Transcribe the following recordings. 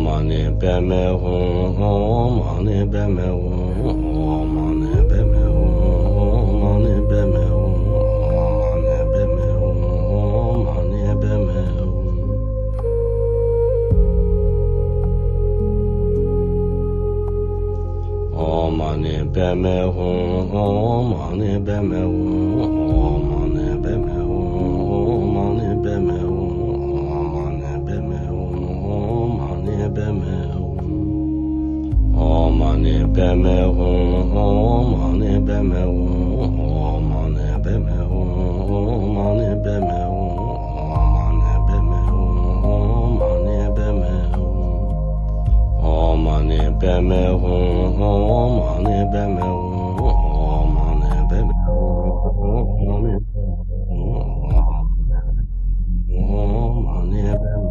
mani beme hum mani beme hum mani beme hum mani beme hum mani beme hum mani beme hum mani beme hum mani beme hum mani beme hum mani beme mani beme hum mani beme hum mani beme hum mani beme hum mani beme hum mani beme hum mani beme hum mani beme hum mani beme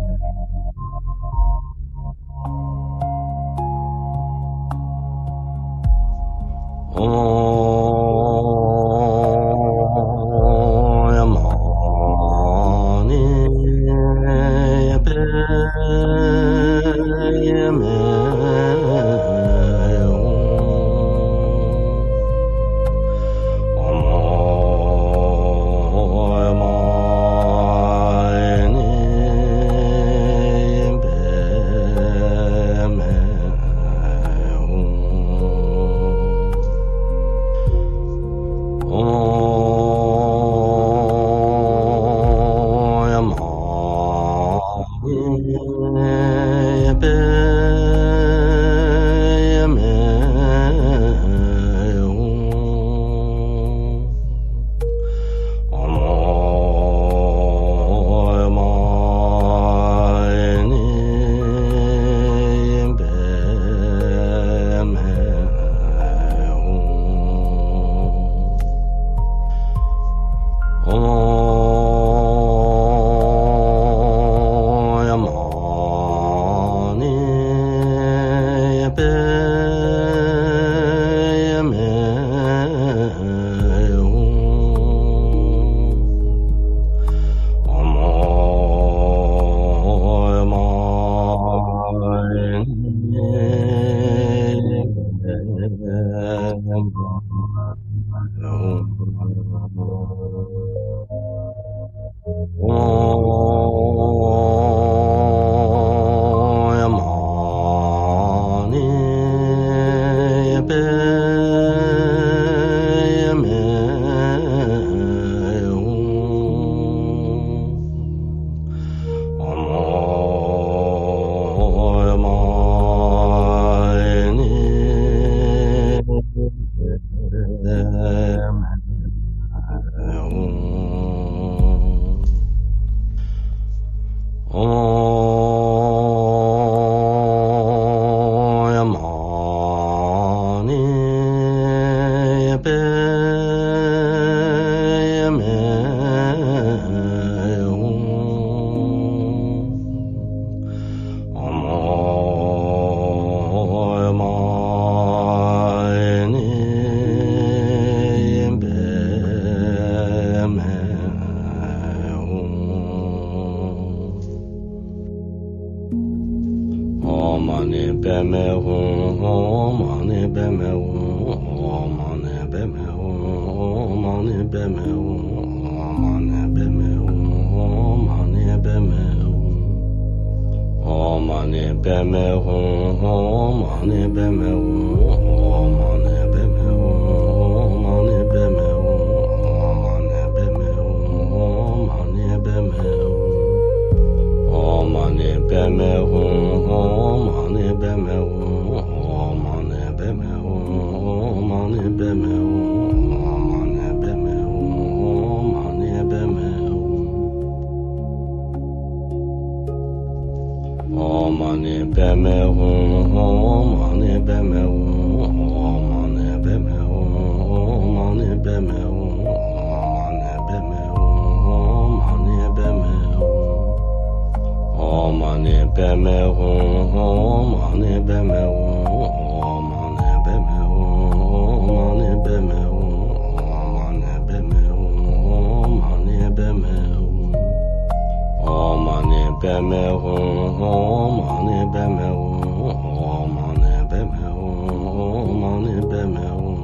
beme hum mani beme hum mani beme hum mani beme hum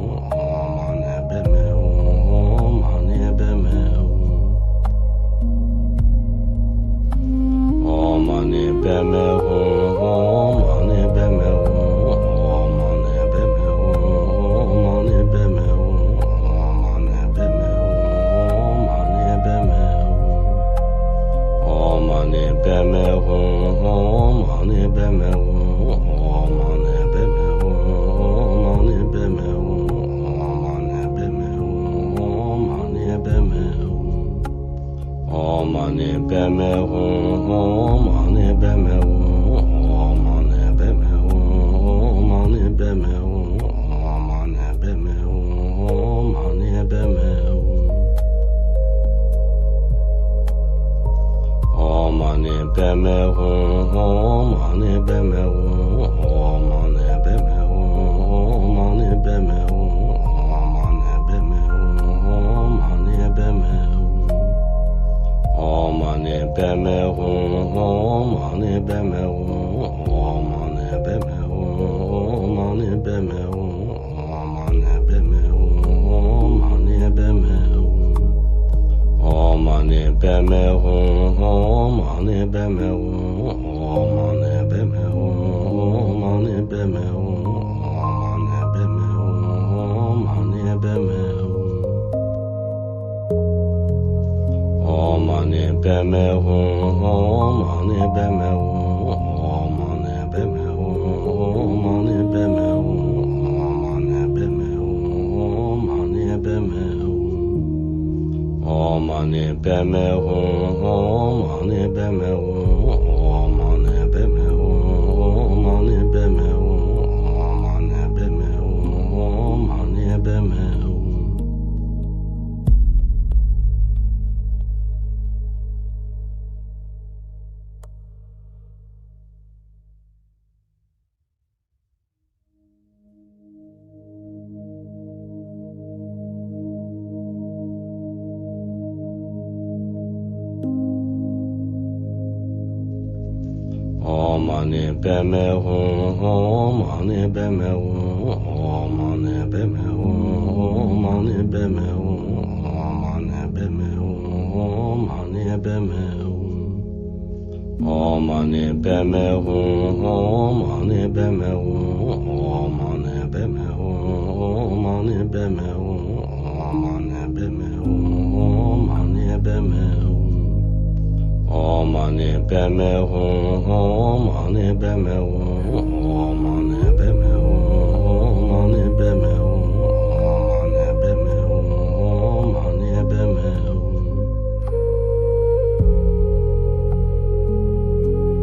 mani beme hum mani beme hum mani beme hum mani beme hum mani beme hum mani beme hum mani beme hum mani beme mani beme hum mani beme hum mani beme hum mani beme hum mani beme hum mani beme hum mani beme hum mani beme hum mani beme hum mani beme hum mani beme hum mani beme mani beme hum mani beme hum mani beme hum mani beme hum mani beme hum mani beme hum mani beme hum mani beme hum mani beme hum mani beme hum mani beme hum mani beme mani beme hum mani beme hum mani beme hum mani beme hum mani beme hum mani beme hum mani beme hum mani beme hum mani beme hum mani beme hum mani beme hum mani beme mani beme hum mani beme hum mani beme hum mani beme hum mani beme hum mani beme mani beme hum mani beme hum mani beme hum mani beme hum mani beme hum mani beme hum mani beme hum mani beme hum mani beme hum mani beme hum mani beme hum mani beme mani beme hum mani beme hum mani beme hum mani beme hum mani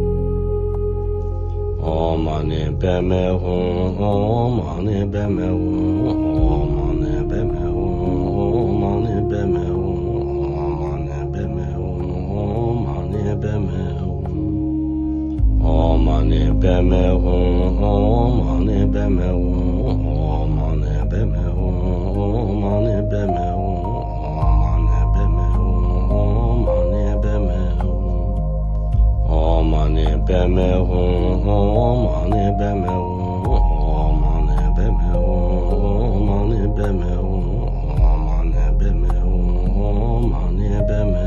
beme hum mani beme mani beme hum mani beme hum mani beme hum mani beme hum mani beme hum mani beme mani beme hum mani beme hum mani beme hum mani beme hum mani beme hum mani beme mani beme hum mani beme hum mani beme hum mani beme hum mani beme hum mani beme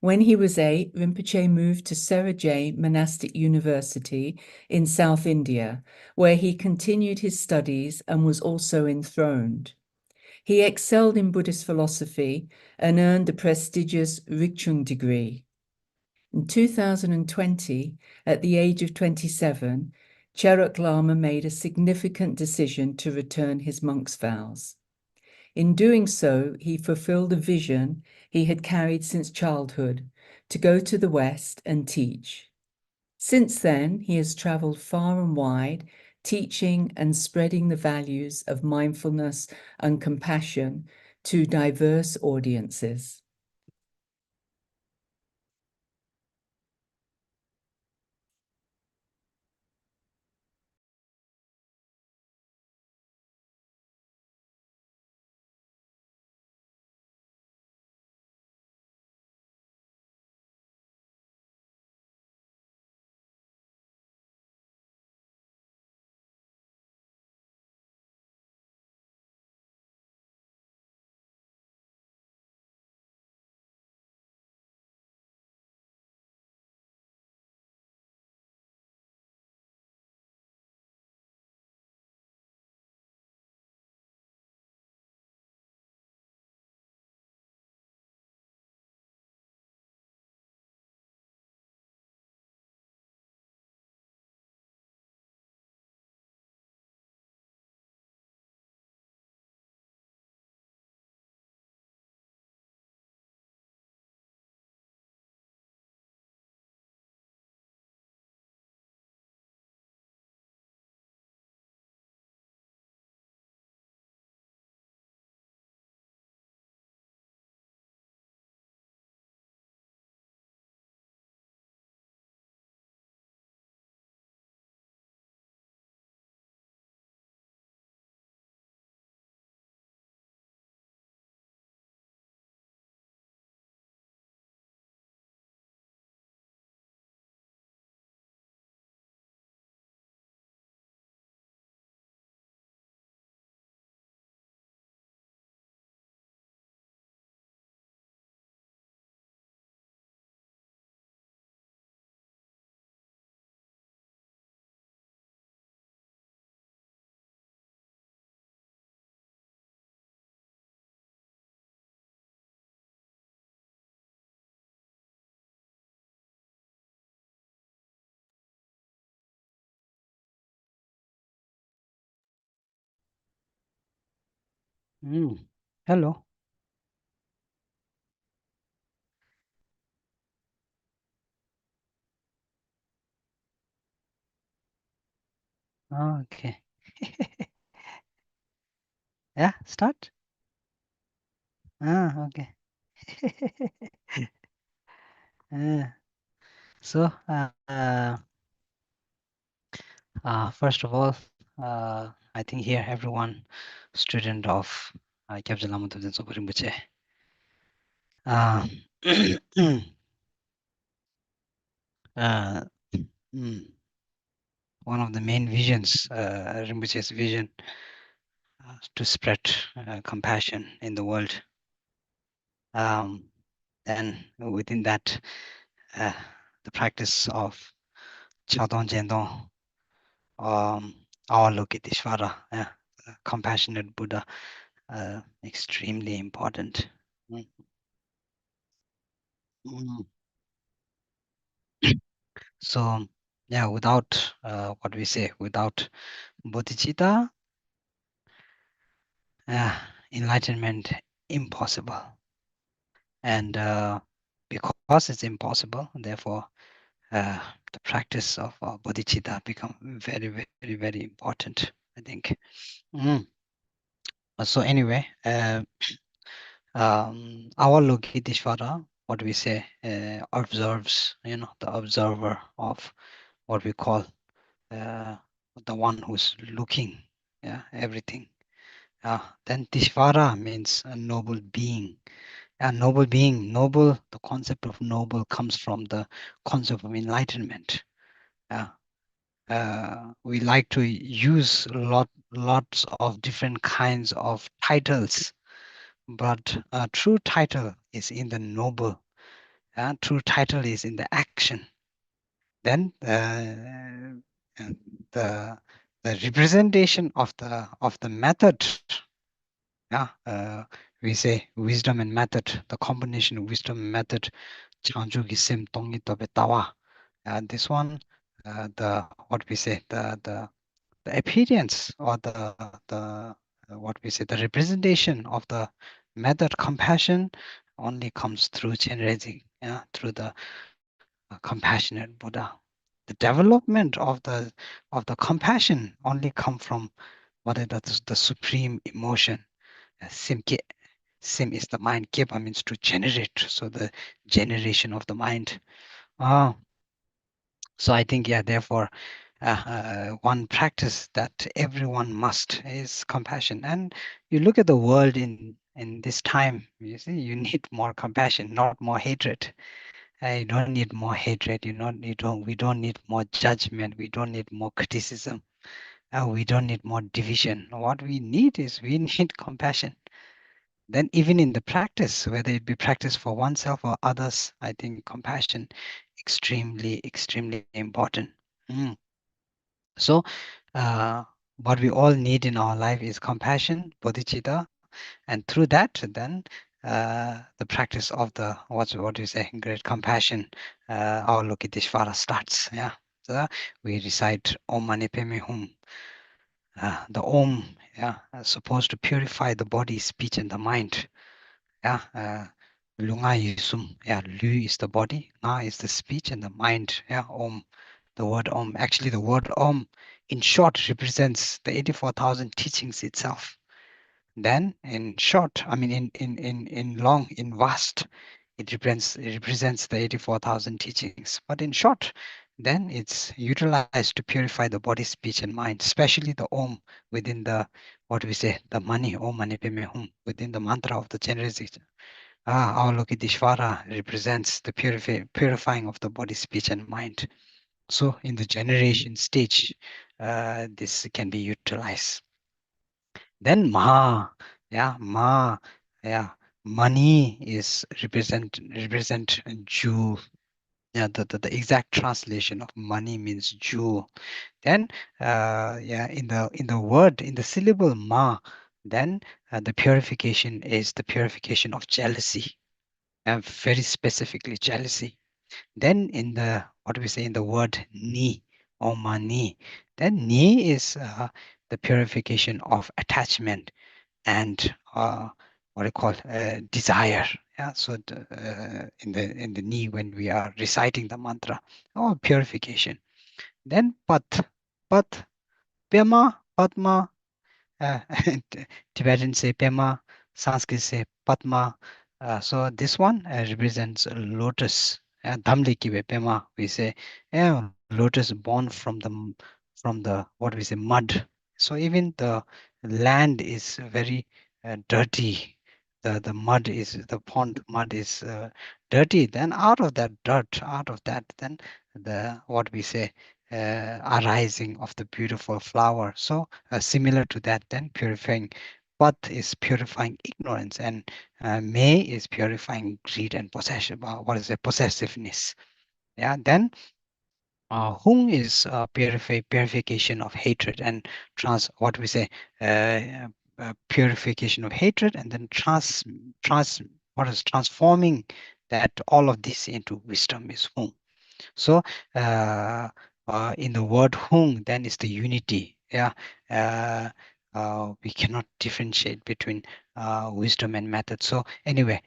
When he was 8, Rinpoche moved to Serajay Monastic University in South India, where he continued his studies and was also enthroned. He excelled in Buddhist philosophy and earned the prestigious Rigchung degree. In 2020, at the age of 27, CHAROK Lama made a significant decision to return his monk's vows. In doing so, he fulfilled a vision he had carried since childhood to go to the West and teach. Since then, he has traveled far and wide, teaching and spreading the values of mindfulness and compassion to diverse audiences. Hello. Okay. Yeah, start. Okay. Uh, so, first of all, I think here everyone student of Kyabje Lama Tubden Sopo Rinpoche. Uh, uh, mm, one of the main visions, Rinpoche's vision, to spread compassion in the world. And within that, the practice of Chadon Jendong, Avalokiteshvara, compassionate Buddha, extremely important. Mm. Mm. So, yeah, without what we say, without bodhicitta, enlightenment impossible. And because it's impossible, therefore, the practice of bodhicitta become very, very, very important, I think. So anyway, our Lokiteshvara, what we say, observes, the observer of what we call the one who's looking, everything. Then Tishvara means a noble being. A noble being, noble, the concept of noble comes from the concept of enlightenment. We like to use lots of different kinds of titles, but a true title is in the noble. True title is in the action. Then the representation of the method. Yeah, we say wisdom and method. The combination of wisdom and method. Chanju gisim tongi tobe tawa. This one, the what we say, the appearance or the what we say, the representation of the method compassion only comes through Chenrezig, through the compassionate Buddha. The development of the compassion only come from what is the supreme emotion. Sim is the mind. Kepa means to generate. So the generation of the mind. So I think, therefore, one practice that everyone must is compassion. And you look at the world in this time, you see, you need more compassion, not more hatred. You don't need more hatred. We don't need more judgment. We don't need more criticism. We don't need more division. What we need is we need compassion. Then even in the practice, whether it be practice for oneself or others, I think compassion extremely, extremely important. So what we all need in our life is compassion, bodhicitta, and through that, then the practice of the what do you say, great compassion, Avalokiteshvara starts. Yeah, so we recite Om Mani Padme Hum. The Om, supposed to purify the body, speech, and the mind. Lunga Yusum, Lu is the body, Na is the speech, and the mind. Om. The word Om, actually the word Om in short represents the 84,000 teachings itself. Then in short, I mean in long, in vast, it represents the 84,000 teachings. But in short, then it's utilized to purify the body, speech, and mind, especially the Om within the, what we say, the Mani, Om Mani Padme Hum, within the mantra of the Chenrezig. Avalokiteshvara represents the purifying of the body, speech, and mind. So in the generation stage, this can be utilized. Then Ma, money is represent jewel. The exact translation of money means jewel. Then in the word, in the syllable Ma, then the purification is the purification of jealousy, and very specifically jealousy. Then in the, what do we say, in the word Ni, or Mani, then Ni is the purification of attachment and what do you call desire. So in the Ni, when we are reciting the mantra, purification. Then Pat, Pema, Padma, Tibetan say Pema, Sanskrit say Padma. So this one represents a lotus. Dhamli kiwe Pema, we say, lotus born from the what we say, mud. So even the land is very dirty. The mud is, the pond mud is dirty. Then out of that dirt, then the, what we say, arising of the beautiful flower. So similar to that, then purifying. Pat is purifying ignorance, and May is purifying greed and possession. What is it? Possessiveness. Then Hung is purification of hatred, and what we say, purification of hatred, and then what is transforming that, all of this into wisdom is Hung. So in the word Hung, then is the unity. We cannot differentiate between wisdom and method. So anyway,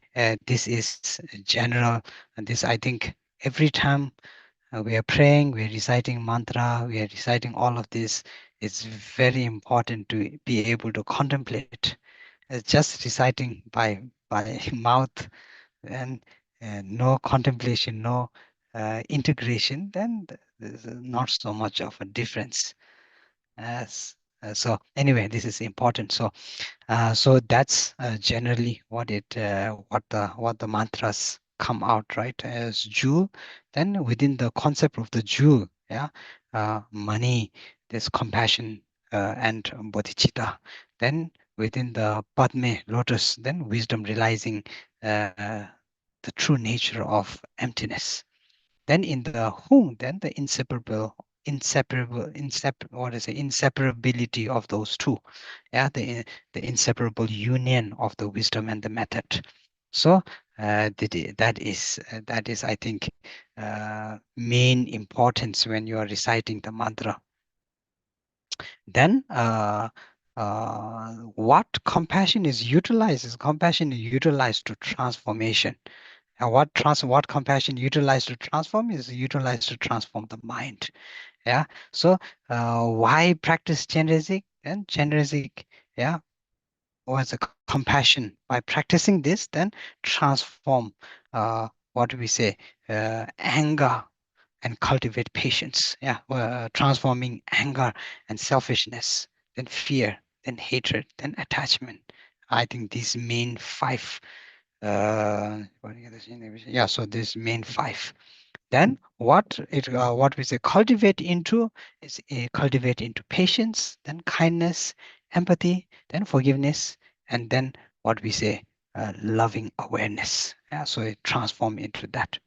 this is general, and this, I think, every time we are praying, we are reciting mantra, we are reciting all of this, it's very important to be able to contemplate. Just reciting by mouth, and no contemplation, no integration, then there's not so much of a difference. So anyway, this is important. So that's generally what the mantras come out, right, as jewel. Then within the concept of the jewel, money, there's compassion and bodhicitta. Then within the Padme, lotus, then wisdom realizing the true nature of emptiness. Then in the whom, then the inseparability of those two. Yeah, the inseparable union of the wisdom and the method. So that is, I think, main importance when you are reciting the mantra. Then what compassion is utilized is compassion is utilized to transformation. And what compassion utilized to transform is utilized to transform the mind. Yeah. So why practice Chenrezig? And Chenrezig, yeah, was a compassion. By practicing this, then transform what do we say, anger, and cultivate patience. Yeah, transforming anger and selfishness, then fear, then hatred, then attachment. I think these main five. Yeah, so this main five. Then what we say cultivate into is cultivate into patience, then kindness, empathy, then forgiveness, and then what we say loving awareness. Yeah, so it transform into that.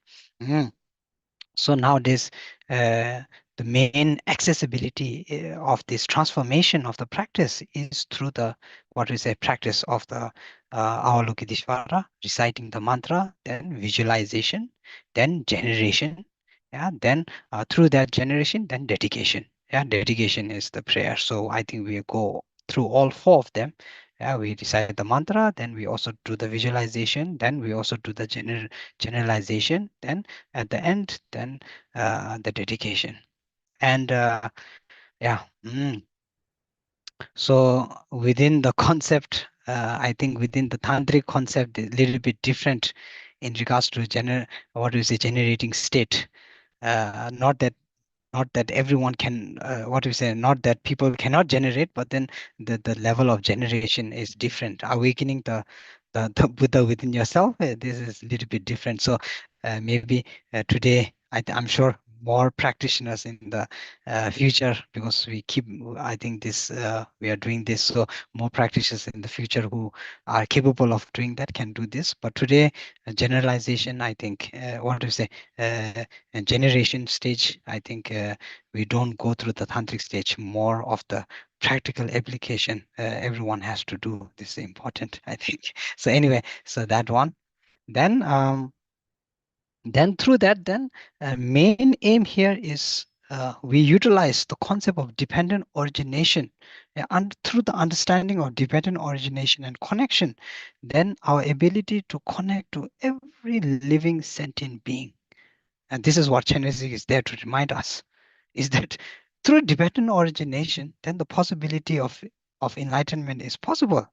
So nowadays, the main accessibility of this transformation of the practice is through the what we say practice of the Avalokiteshvara, reciting the mantra, then visualization, then generation, yeah, then through that generation, then dedication. Yeah, dedication is the prayer. So I think we go through all four of them. Yeah, we recite the mantra, then we also do the visualization, then we also do the generalization, then at the end, then the dedication. And yeah, so within the concept, I think within the tantric concept, a little bit different in regards to what is a generating state. Not that everyone can, what do you say, not that people cannot generate, but then the level of generation is different. Awakening the Buddha within yourself, this is a little bit different. So maybe today, I'm sure more practitioners in the future, because I think this, we are doing this, so more practitioners in the future who are capable of doing that can do this. But today, generalization, I think, what do you say, generation stage, I think we don't go through the tantric stage, more of the practical application everyone has to do. This is important, I think. So anyway, so that one. Then through that, then main aim here is we utilize the concept of dependent origination, and through the understanding of dependent origination and connection, then our ability to connect to every living sentient being. And this is what Chenrezig is there to remind us, is that through dependent origination, then the possibility of enlightenment is possible.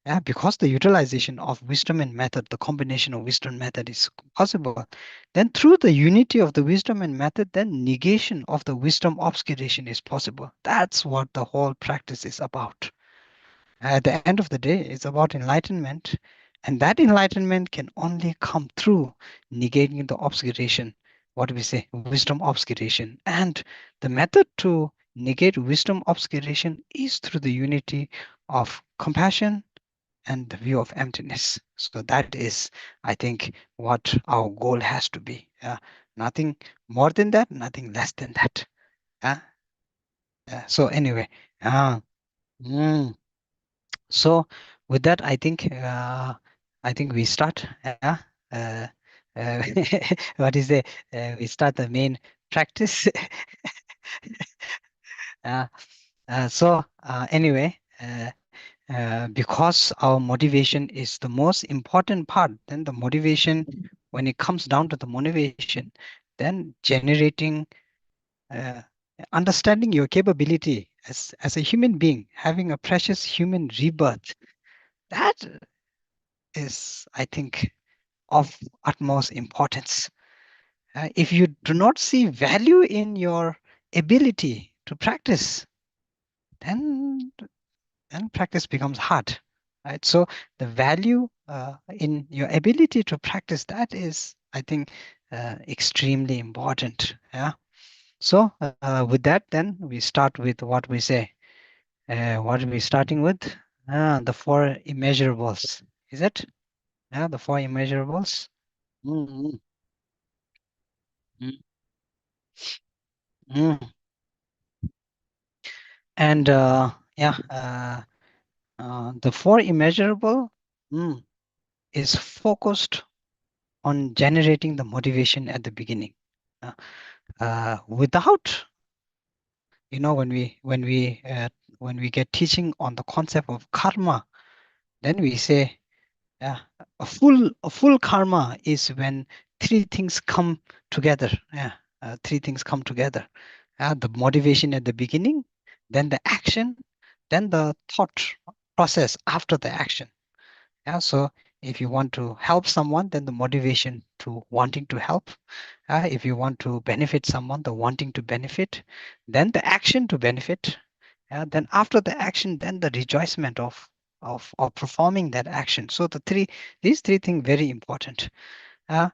Yeah, because the utilization of wisdom and method, the combination of wisdom and method is possible. Then through the unity of the wisdom and method, then negation of the wisdom obscuration is possible. That's what the whole practice is about. At the end of the day, it's about enlightenment. And that enlightenment can only come through negating the obscuration. What do we say? Wisdom obscuration. And the method to negate wisdom obscuration is through the unity of compassion and the view of emptiness. So that is, I think, what our goal has to be. Nothing more than that, nothing less than that. So anyway, so with that, I think we start. What is the we start the main practice. So anyway. Because our motivation is the most important part, then the motivation, when it comes down to the motivation, then generating, understanding your capability as a human being, having a precious human rebirth, that is, I think, of utmost importance. If you do not see value in your ability to practice, then practice becomes hard, right? So the value in your ability to practice, that is, I think, extremely important. Yeah. So with that, then we start with what we say. What are we starting with? The four immeasurables. Is it? Yeah, the four immeasurables. Mm, mm, mm. And yeah, the four immeasurable is focused on generating the motivation at the beginning. Without, when we get teaching on the concept of karma, then we say, yeah, a full karma is when three things come together. Yeah, three things come together. The motivation at the beginning, then the action, then the thought process after the action. Yeah, so if you want to help someone, then the motivation to wanting to help. If you want to benefit someone, the wanting to benefit, then the action to benefit. Then after the action, then the rejoicement of performing that action. So these three things very important. The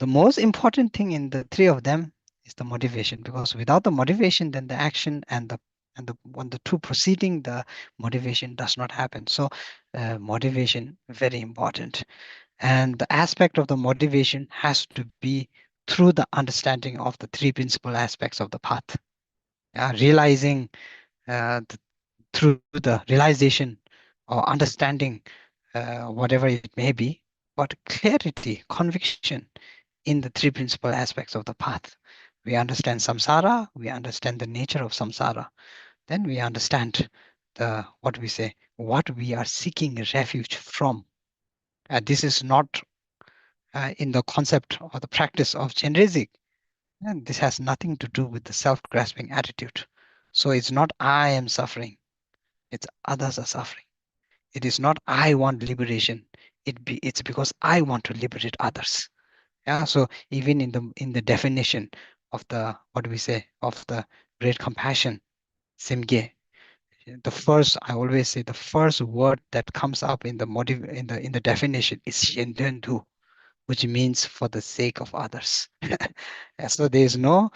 most important thing in the three of them is the motivation, because without the motivation, then the action and the when the two proceeding, the motivation does not happen. So motivation very important, and the aspect of the motivation has to be through the understanding of the three principal aspects of the path. Realizing through the realization or understanding, whatever it may be, but clarity, conviction in the three principal aspects of the path. We understand samsara, we understand the nature of samsara, then we understand what we are seeking refuge from. This is not in the concept or the practice of Chenrezig, and this has nothing to do with the self-grasping attitude. So it's not I am suffering, it's others are suffering. It is not I want liberation, it's because I want to liberate others. Yeah, so even in the definition of the of the great compassion, Simge, I always say the first word that comes up in the in the definition is Shendendu, which means for the sake of others. So there's no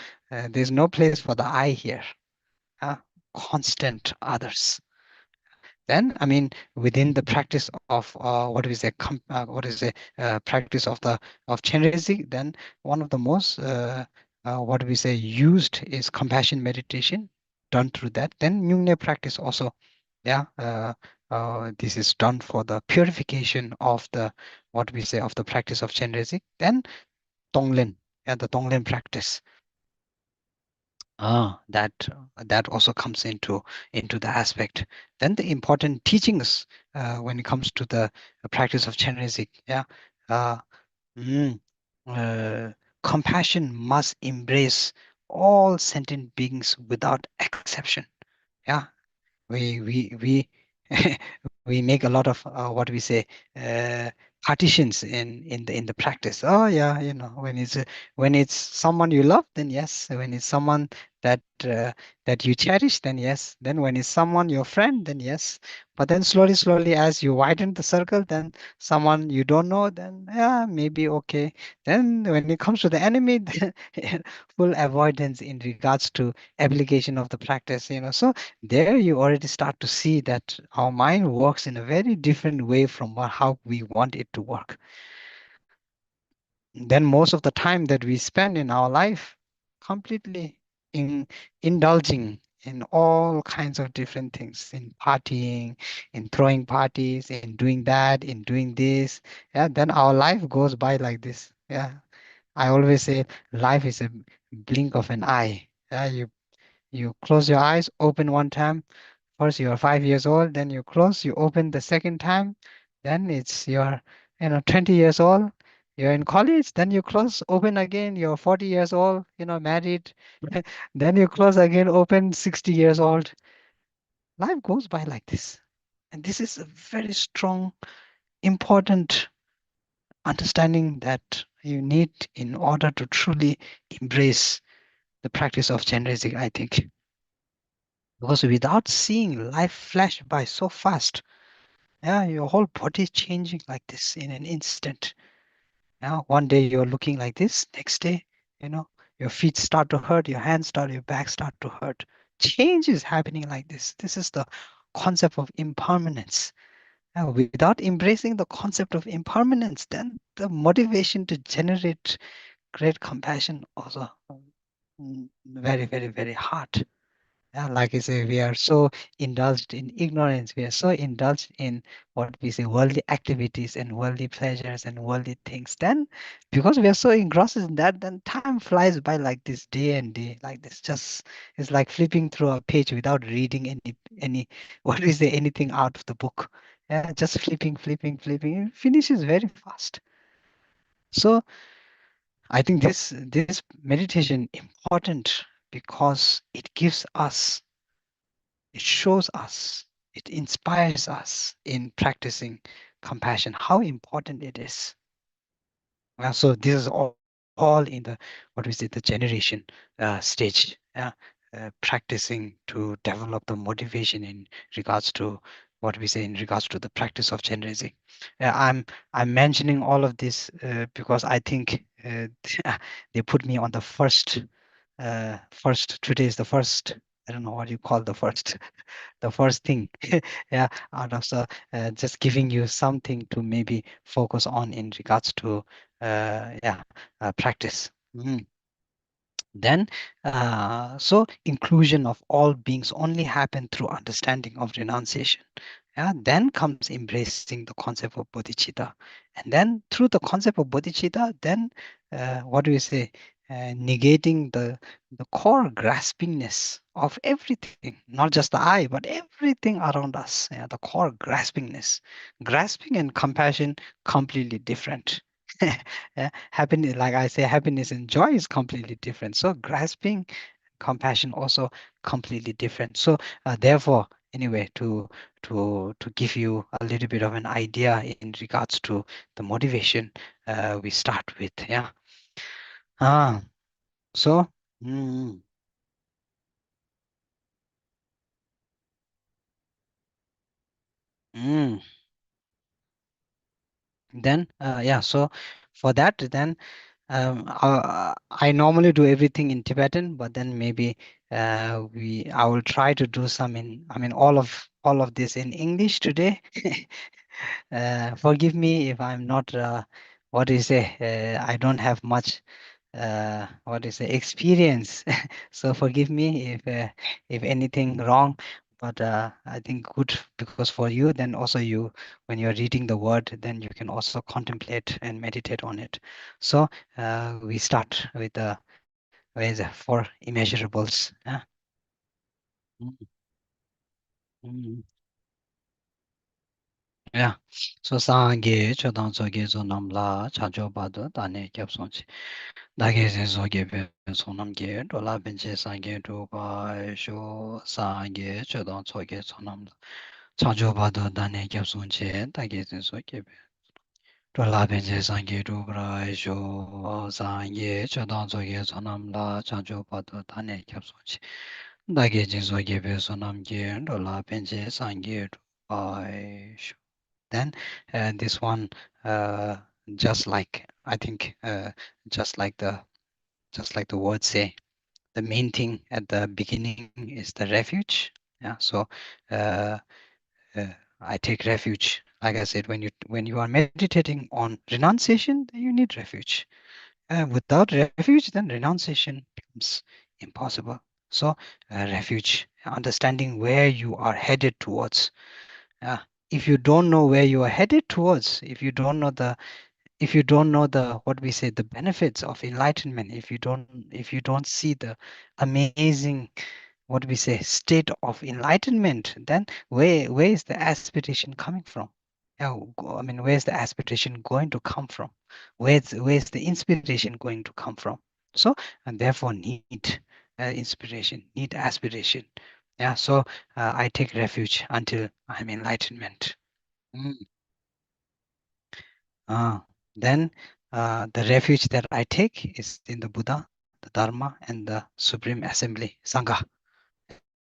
place for the I here. Constant others. Then, I mean, within the practice of practice of Chenrezig, then one of the most used is compassion meditation, done through that. Then Nyungne practice also, yeah. This is done for the purification of the of the practice of Chenrezig. Then Tonglen, the Tonglen practice. That also comes into the aspect. Then the important teachings when it comes to the practice of Chenrezig, uh, mm, compassion must embrace all sentient beings without exception. Yeah, we we make a lot of uh, partitions in the practice. Oh yeah, when it's someone you love, then yes. When it's someone that you cherish, then yes. Then when it's someone your friend, then yes. But then slowly as you widen the circle, then someone you don't know, then yeah, maybe okay. Then when it comes to the enemy, then full avoidance in regards to application of the practice. So there you already start to see that our mind works in a very different way from how we want it to work. Then most of the time that we spend in our life completely indulging in all kinds of different things, in partying, in throwing parties, in doing that, in doing this. Yeah, then our life goes by like this. Yeah, I always say life is a blink of an eye. Yeah, you close your eyes, open one time. First, you're 5 years old, then you close, you open the second time, then you're 20 years old, you're in college, then you close, open again, you're 40 years old, married, then you close again, open 60 years old. Life goes by like this. And this is a very strong, important understanding that you need in order to truly embrace the practice of Chenrezig, I think. Because without seeing life flash by so fast, yeah, your whole body is changing like this in an instant. Now, one day you're looking like this, next day, your feet start to hurt, your your back start to hurt. Change is happening like this. This is the concept of impermanence. Without embracing the concept of impermanence, then the motivation to generate great compassion also very, very, very hard. Yeah, like I say, we are so indulged in ignorance. We are so indulged in what we say worldly activities and worldly pleasures and worldly things. Then, because we are so engrossed in that, then time flies by like this, day and day, like this. Just it's like flipping through a page without reading any what we say anything out of the book. Yeah, just flipping, flipping, flipping. It finishes very fast. So I think this meditation important because it gives us, it shows us, it inspires us in practicing compassion, how important it is. So this is all in the what we say the generation stage. Practicing to develop the motivation in regards to what we say in regards to the practice of Chenrezig. I'm mentioning all of this because I think they put me on the first today is the first, I don't know what you call the first the first thing. Yeah, out of so just giving you something to maybe focus on in regards to practice. Then so inclusion of all beings only happen through understanding of renunciation. Yeah, then comes embracing the concept of bodhicitta, and then through the concept of bodhicitta, then what do we say? Negating the core graspingness of everything, not just the I, but everything around us. Yeah, the core graspingness, grasping and compassion, completely different. Yeah, happiness, like I say, happiness and joy is completely different. So grasping, compassion also completely different. So therefore, anyway, to give you a little bit of an idea in regards to the motivation, we start with ah so. mm, mm, then so for that then I normally do everything in Tibetan, but then maybe I will try to do some in, I mean, all of this in English today. Forgive me if I'm not what do you say? I don't have much what do you say experience. So forgive me if anything wrong. But I think good because for you, then also you, when you're reading the word, then you can also contemplate and meditate on it. So we start with the ways for immeasurables. Mm, mm. Yeah. So sangye chodang soge zonamla chajo bado dane kyapsonchi. Dage se soge pe sonamge dola benche sangye doba sho sangye chodang soge zonamla chajo bado dane kyapsonchi. Dage se soge pe dola benche sangye doba sho sangye chodang soge zonamla chajo bado dane kyapsonchi. Dage se soge pe sonamge dola benche sangye doba sho. Then this one just like I think just like the words say, the main thing at the beginning is the refuge. Yeah, so uh, uh, I take refuge, like I said, when you are meditating on renunciation, then you need refuge. Without refuge, then renunciation becomes impossible. So refuge, understanding where you are headed towards. Yeah, if you don't know where you are headed towards, if you don't know the what we say the benefits of enlightenment, if you don't see the amazing what we say state of enlightenment, then where is the aspiration coming from? Yeah, I mean, where's the aspiration going to come from? Where's the inspiration going to come from? So and therefore need inspiration, need aspiration. Yeah, so I take refuge until I'm enlightenment. Mm. Uh, then the refuge that I take is in the Buddha, the Dharma, and the Supreme Assembly, Sangha.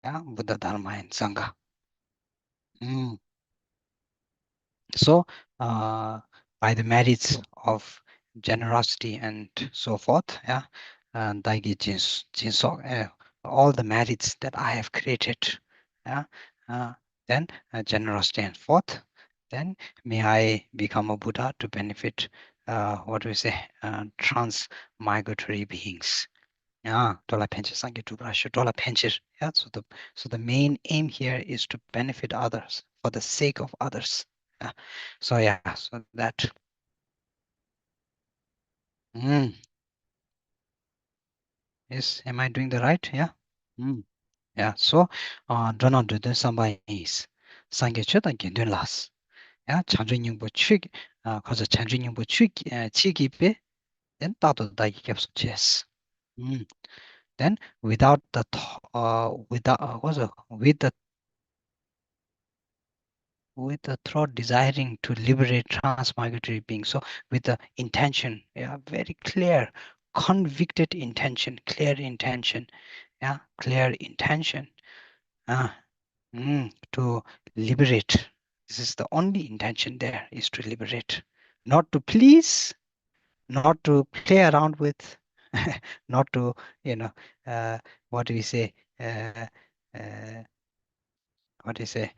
Yeah, Buddha, Dharma, and Sangha. Mm. So, by the merits of generosity and so forth, yeah, Daigi Jinsok, all the merits that I have created, yeah, then generosity and forth. then may I become a Buddha to benefit, what do we say, trans-migratory beings. Yeah, dollar pinches, sange tu brashu, dollar pinches. Yeah, so the main aim here is to benefit others for the sake of others. Yeah. So yeah, so that. Mm, yes, am I doing the right? Yeah. Mm, yeah. So dona do the somebody is sange chuta gendun las. Yeah, chanjin bu chig, cause chanjin bu chig chigi be, then tato da yips chess. Then without the without with the thought desiring to liberate transmigratory beings. So with the intention, yeah, very clear, convicted intention, clear intention, yeah, clear intention, uh, to liberate. This is the only intention there, is to liberate, not to please, not to play around with, not to, what do we say? Uh, uh, what do you say,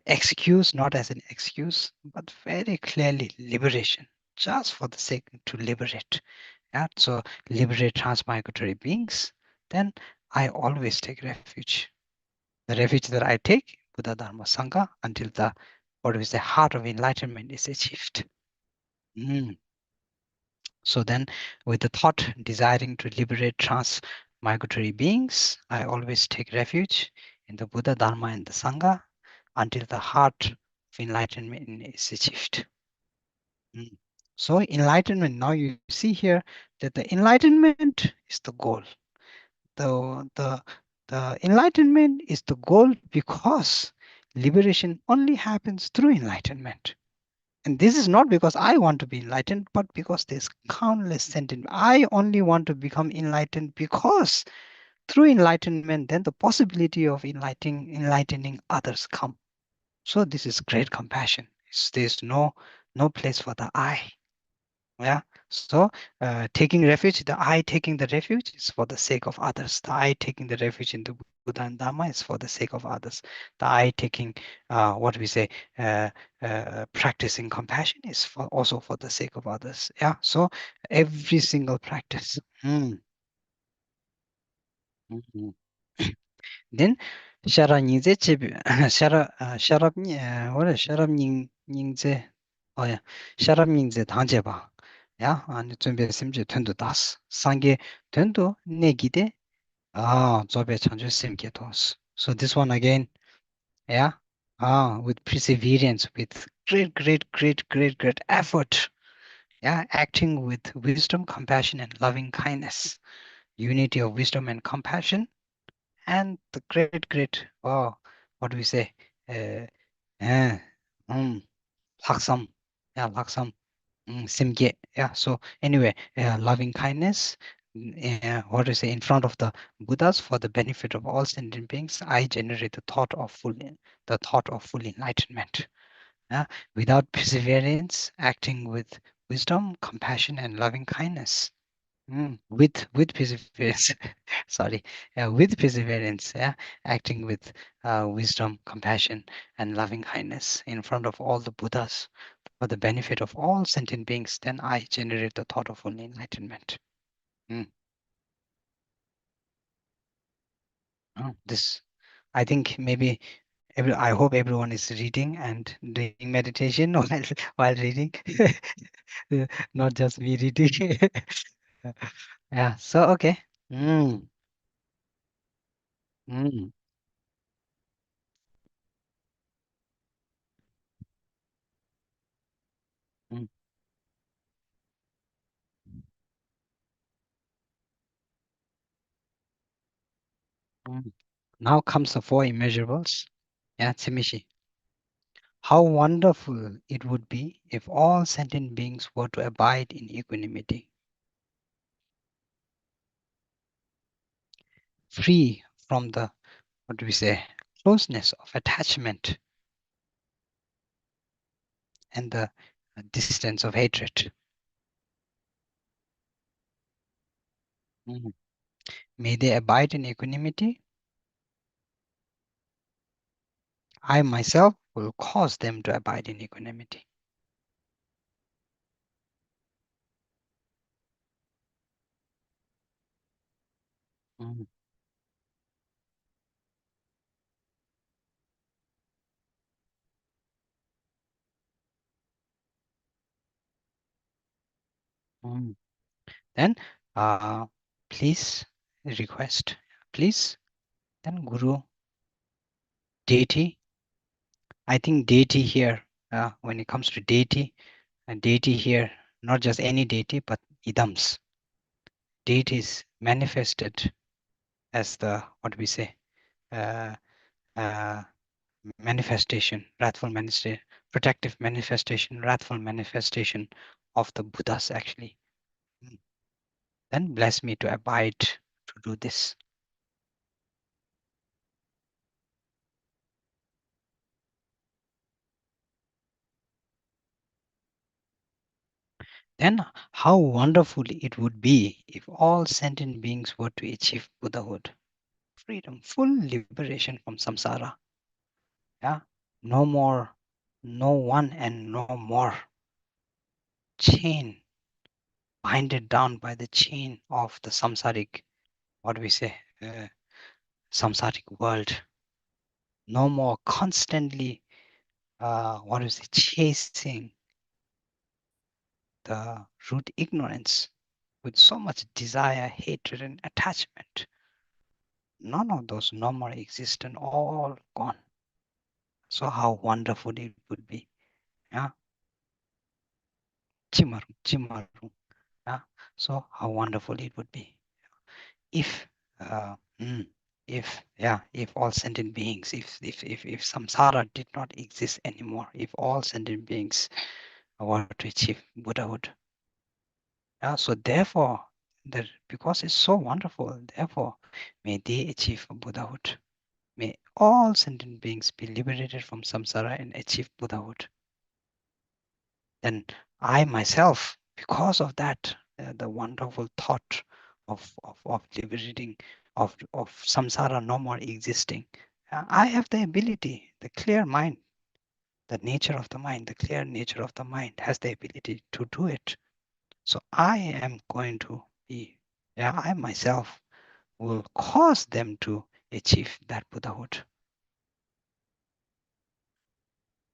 excuse, not as an excuse, but very clearly liberation, just for the sake to liberate. Yeah, so liberate transmigratory beings. Then I always take refuge. The refuge that I take, Buddha Dharma Sangha, until the, what do we say, heart of enlightenment is achieved. So then, with the thought desiring to liberate transmigratory beings, I always take refuge in the Buddha, Dharma, and the Sangha until the heart of enlightenment is achieved. So enlightenment, now you see here that the enlightenment is the goal. The enlightenment is the goal because liberation only happens through enlightenment. And this is not because I want to be enlightened, but because there's countless sentient. I only want to become enlightened because through enlightenment, then the possibility of enlightening others come. So this is great compassion. There's no place for the I. Yeah. So taking refuge, the I taking the refuge is for the sake of others. The I taking the refuge in the Buddha and Dharma is for the sake of others. The I taking what we say, practicing compassion is also for the sake of others. Yeah. So every single practice. Mhm. Then shara ningze chebi shara sharab ni what is sharab ningze, oh yeah, sharab ningze dangje ba. Yeah, and 준비 심지 된도 다스 상게 된도 내기대 저배 chanju simke tos. So this one again, yeah, with perseverance, with great effort, yeah, acting with wisdom, compassion, and loving kindness, unity of wisdom and compassion, and the great, what do we say, uh, uh, laksam, yeah, laksam. Simge. Yeah. So anyway, loving kindness. What do you say? In front of the Buddhas, for the benefit of all sentient beings, I generate the thought of full enlightenment. Yeah. Without perseverance, acting with wisdom, compassion, and loving kindness. With perseverance. Sorry. With perseverance. Yeah. Acting with wisdom, compassion, and loving kindness in front of all the Buddhas, for the benefit of all sentient beings, then I generate the thought of full enlightenment. This, I think maybe I hope everyone is reading and doing meditation while reading, not just me reading. Yeah. So okay. Mm, mm, mm, mm. Now comes the four immeasurables. Yeah, Tsimishi. How wonderful it would be if all sentient beings were to abide in equanimity, free from the, what do we say, closeness of attachment and the distance of hatred. Mhm. May they abide in equanimity. I myself will cause them to abide in equanimity. Mm, mm. Then please request, please, then Guru, deity. I think deity here, when it comes to deity, and deity here, not just any deity, but idams. Deities manifested as the, what we say, uh, uh, manifestation, wrathful manifestation, protective manifestation, wrathful manifestation of the Buddhas actually. Then bless me to abide to do this. Then how wonderful it would be if all sentient beings were to achieve Buddhahood, freedom, full liberation from samsara. Yeah, no more, no one and no more chain, binded down by the chain of the samsaric, what we say, samsaric world. No more constantly, what is it, chasing the root ignorance with so much desire, hatred, and attachment. None of those no more exist and all gone. So how wonderful it would be. Yeah. Chimaru, chimaru. Yeah. So how wonderful it would be if uh, mm, if all sentient beings, if samsara did not exist anymore, if all sentient beings were to achieve Buddhahood. Yeah, so therefore, that because it's so wonderful, therefore, may they achieve Buddhahood. May all sentient beings be liberated from samsara and achieve Buddhahood. Then I myself, because of that, the wonderful thought of liberating, of samsara no more existing, I have the ability, the clear mind, the nature of the mind, the clear nature of the mind has the ability to do it. So I am going to be, I myself will cause them to achieve that Buddhahood.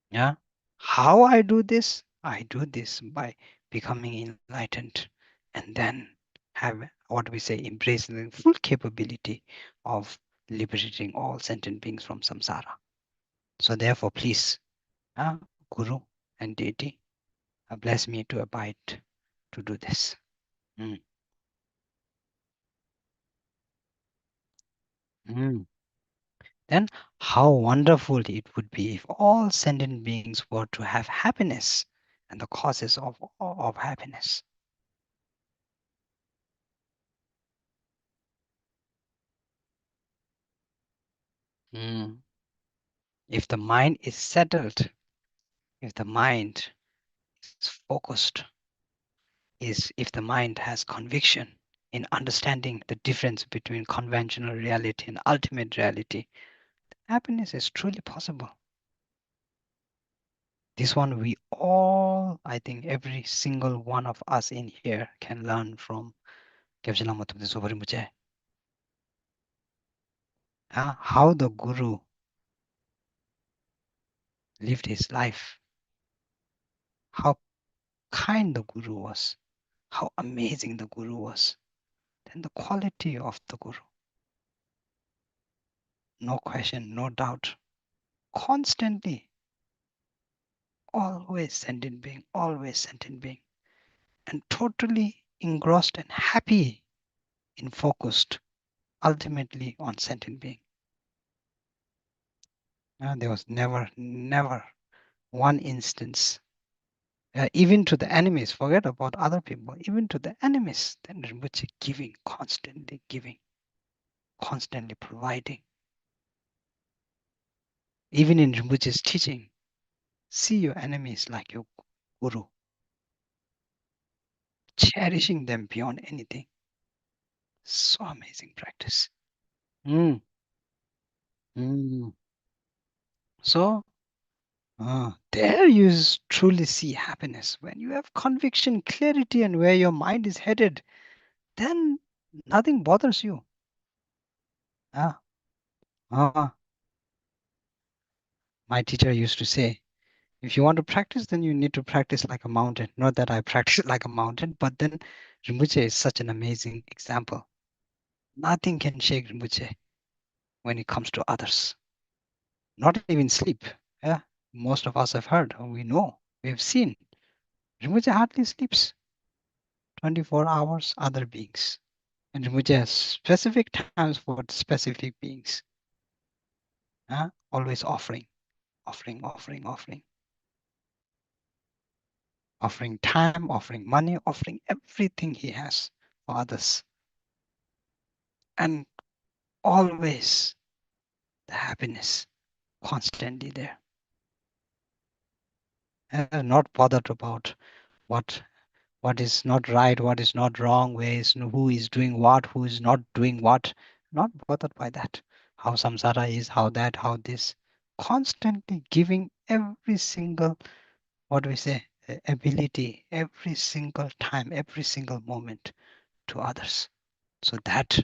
Yeah. How I do this? I do this by becoming enlightened and then have what we say, embracing the full capability of liberating all sentient beings from samsara. So therefore, please, Guru and deity, bless me to abide to do this. Mm. Mm. Then how wonderful it would be if all sentient beings were to have happiness and the causes of happiness. Mm. If the mind is settled, if the mind is focused, if the mind has conviction in understanding the difference between conventional reality and ultimate reality, happiness is truly possible. This one we all, I think every single one of us in here can learn from how the Guru lived his life, how kind the Guru was, how amazing the Guru was, then the quality of the Guru. No question, no doubt, constantly, always sentient being, and totally engrossed and happy in focused ultimately on sentient being. There was never one instance, even to the enemies, forget about other people, even to the enemies, then Rinpoche giving, constantly providing. Even in Rinpoche's teaching, see your enemies like your Guru, cherishing them beyond anything. So amazing practice. Mm. Mm. So there you truly see happiness. When you have conviction, clarity, and where your mind is headed, then nothing bothers you. Ah, my teacher used to say, if you want to practice, then you need to practice like a mountain. Not that I practice like a mountain, but then Rinpoche is such an amazing example. Nothing can shake Rinpoche when it comes to others. Not even sleep. Yeah, most of us have heard, or we know, we have seen. Rinpoche hardly sleeps. 24 hours, other beings. And Rinpoche has specific times for specific beings. Always offering, offering, offering, offering. Offering time, offering money, offering everything he has for others. And always the happiness constantly there. Not bothered about what is not right, what is not wrong, who is doing what, who is not doing what. Not bothered by that. How samsara is, how that, how this. Constantly giving every single, ability, every single time, every single moment to others. So that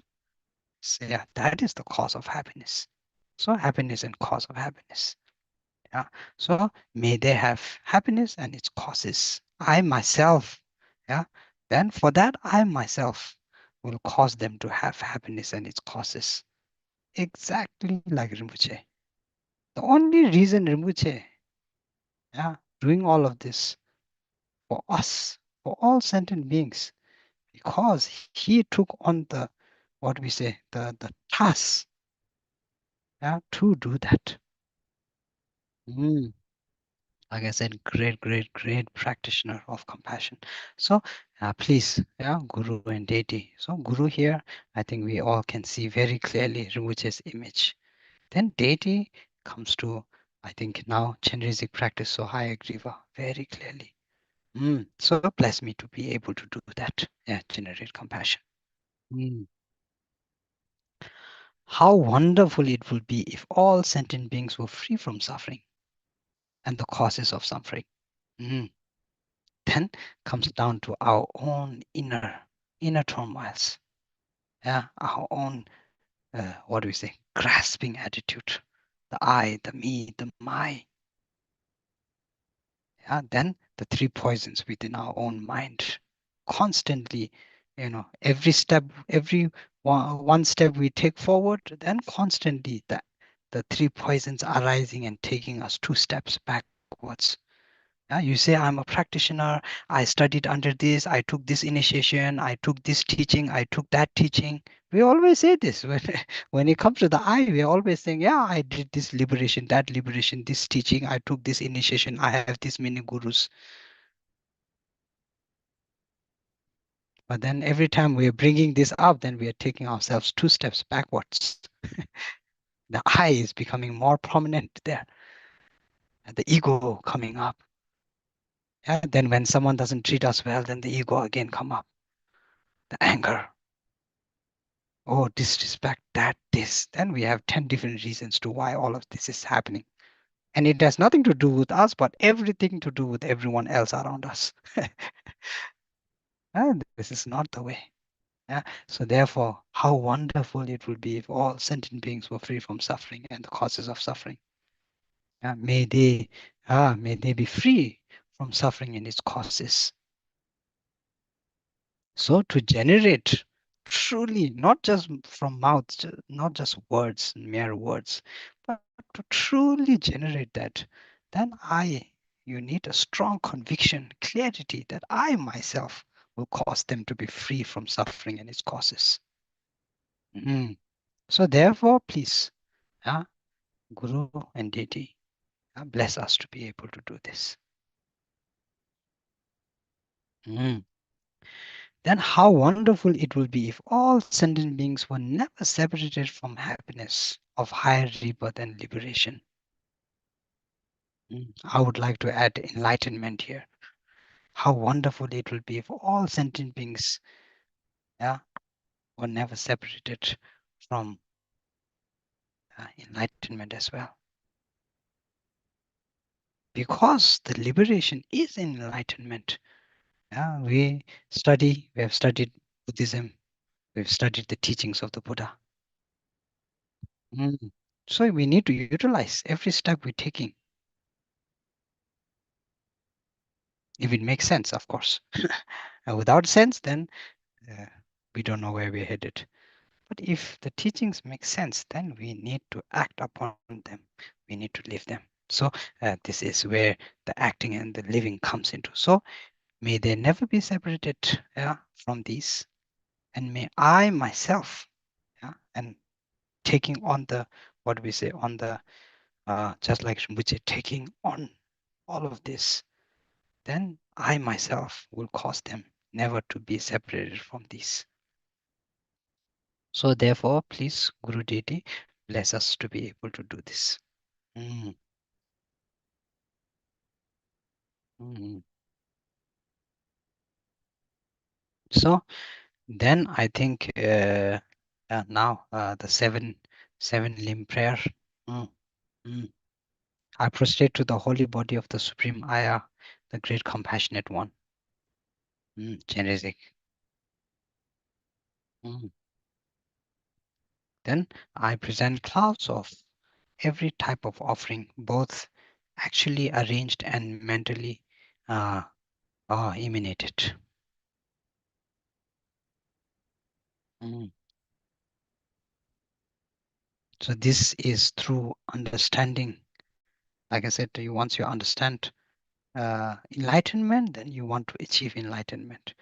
is the cause of happiness. So happiness and cause of happiness. Yeah. So may they have happiness and its causes. I myself, then for that I myself will cause them to have happiness and its causes. Exactly like Rinpoche. The only reason Rinpoche, doing all of this for us, for all sentient beings, because he took on the task, to do that. Like I said, great practitioner of compassion. So please, Guru and deity. So Guru here, I think we all can see very clearly Rinpoche's image. Then deity comes to, I think now Chenrezig practice so Hayagriva very clearly. So bless me to be able to do that. Yeah, generate compassion. How wonderful it would be if all sentient beings were free from suffering and the causes of suffering. Then comes down to our own inner turmoils. Our own grasping attitude, the I, the me, the my. Then the three poisons within our own mind, constantly, every step, every one step we take forward, then constantly the three poisons arising and taking us two steps backwards. You say, I'm a practitioner, I studied under this, I took this initiation, I took this teaching, I took that teaching. We always say this. When it comes to the I, we're always saying, yeah, I did this liberation, that liberation, this teaching, I took this initiation, I have this many gurus. But then every time we're bringing this up, then we are taking ourselves two steps backwards. The I is becoming more prominent there, and the ego coming up. Then when someone doesn't treat us well, then the ego again come up. The anger. Oh, disrespect, this. Then we have 10 different reasons to why all of this is happening. And it has nothing to do with us, but everything to do with everyone else around us. And this is not the way. So therefore, how wonderful it would be if all sentient beings were free from suffering and the causes of suffering. May they be free from suffering and its causes. So to generate truly, not just from mouth, not just words, mere words, but to truly generate that, then you need a strong conviction, clarity that I myself will cause them to be free from suffering and its causes. So therefore, please, Guru and deity, bless us to be able to do this. Then how wonderful it will be if all sentient beings were never separated from happiness of higher rebirth and liberation. I would like to add enlightenment here. How wonderful it will be if all sentient beings were never separated from enlightenment as well. because the liberation is in enlightenment. Yeah, we have studied Buddhism, we've studied the teachings of the Buddha. So we need to utilize every step we're taking. If it makes sense, of course. And without sense, then we don't know where we're headed. But if the teachings make sense, then we need to act upon them. We need to live them. So this is where the acting and the living comes into. So may they never be separated from these. And may I myself, and taking on the, what we say, on the, just like Rinpoche, taking on all of this, then I myself will cause them never to be separated from these. So therefore, please, Guru Deity, bless us to be able to do this. Mm. Mm. So then I think now the seven limb prayer. Mm. Mm. I prostrate to the holy body of the Supreme Ayah, the great compassionate one. Chenrezig. Then I present clouds of every type of offering, both actually arranged and mentally emanated. So this is through understanding. Like I said to you, once you understand enlightenment, then you want to achieve enlightenment.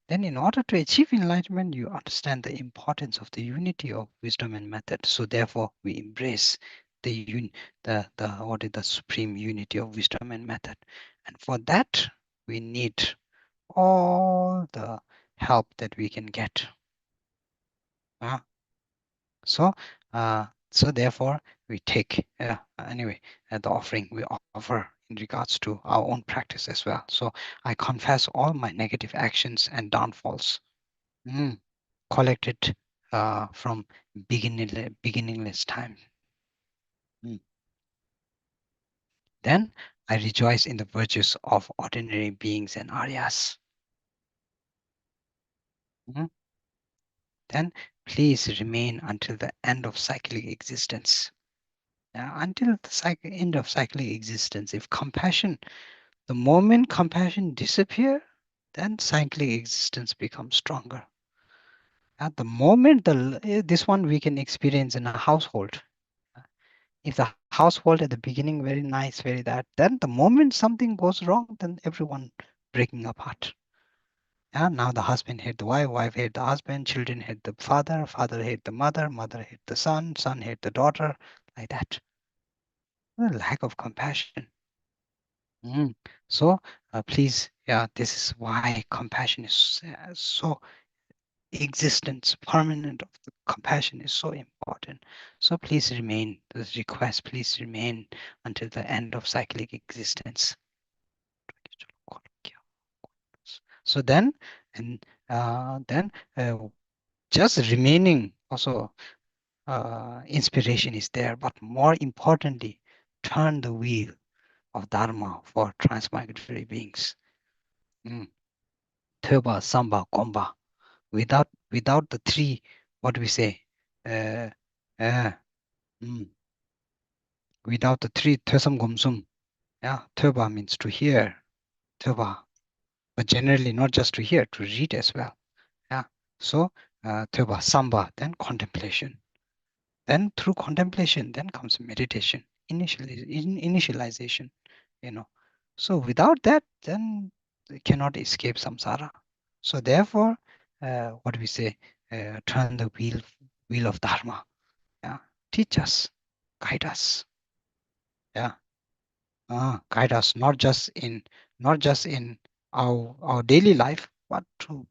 Then in order to achieve enlightenment, you understand the importance of the unity of wisdom and method. So therefore, we embrace the supreme unity of wisdom and method. And for that, we need all the help that we can get. So therefore, we take the offering we offer in regards to our own practice as well. So I confess all my negative actions and downfalls collected from beginningless time. Then I rejoice in the virtues of ordinary beings and Aryas. Then please remain until the end of cyclic existence. Until the end of cyclic existence. If compassion, the moment compassion disappears, then cyclic existence becomes stronger. At the moment, this one we can experience in a household. If the household at the beginning very nice, very that, then the moment something goes wrong, then everyone breaking apart. Now the husband hate the wife, wife hate the husband, children hate the father, father hate the mother, mother hate the son, son hate the daughter, like that. The lack of compassion. So please, this is why compassion is so existence, permanent of the compassion is so important. So please remain, this request, please remain until the end of cyclic existence. So then, and just remaining also inspiration is there, but more importantly, turn the wheel of Dharma for transmigratory beings. Thoba, Samba, Komba. Without the three, what do we say? Without the three, Thesam Gomsum. Thoba means to hear. Thoba. But generally not just to hear, to read as well. So Thoba, Samba, then contemplation. Then through contemplation, then comes meditation, initialization, So without that, then they cannot escape samsara. So therefore, what we say, turn the wheel of dharma. Teach us, guide us. Guide us not just in our daily life, but to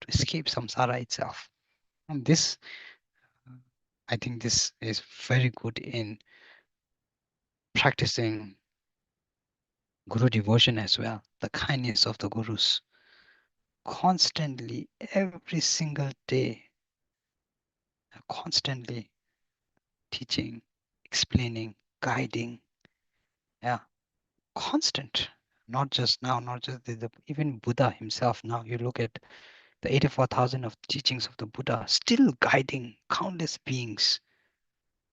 escape samsara itself. And this, I think, this is very good in practicing Guru devotion as well, the kindness of the Gurus. Constantly, every single day, constantly teaching, explaining, guiding, constant, not just now, not just even Buddha himself. Now you look at the 84,000 of teachings of the Buddha, still guiding countless beings.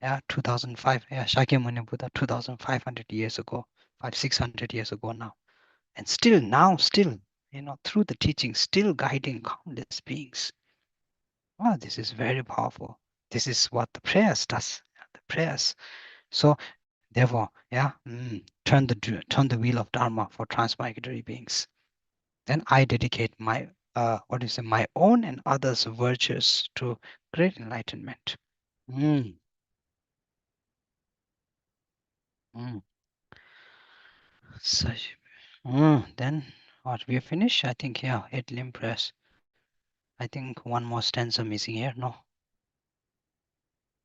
Yeah, 2005. Yeah, Shakyamuni Buddha, 2,500 years ago, 600 years ago now, and still now, still, through the teaching, still guiding countless beings. Wow, this is very powerful. This is what the prayers does. The prayers. So therefore, yeah, turn the wheel of Dharma for transmigratory beings. Then I dedicate my my own and others' virtues to great enlightenment. Mm, mm. Such, then what we finish? I think, yeah, 8 limb press. I think one more stanza missing here. No.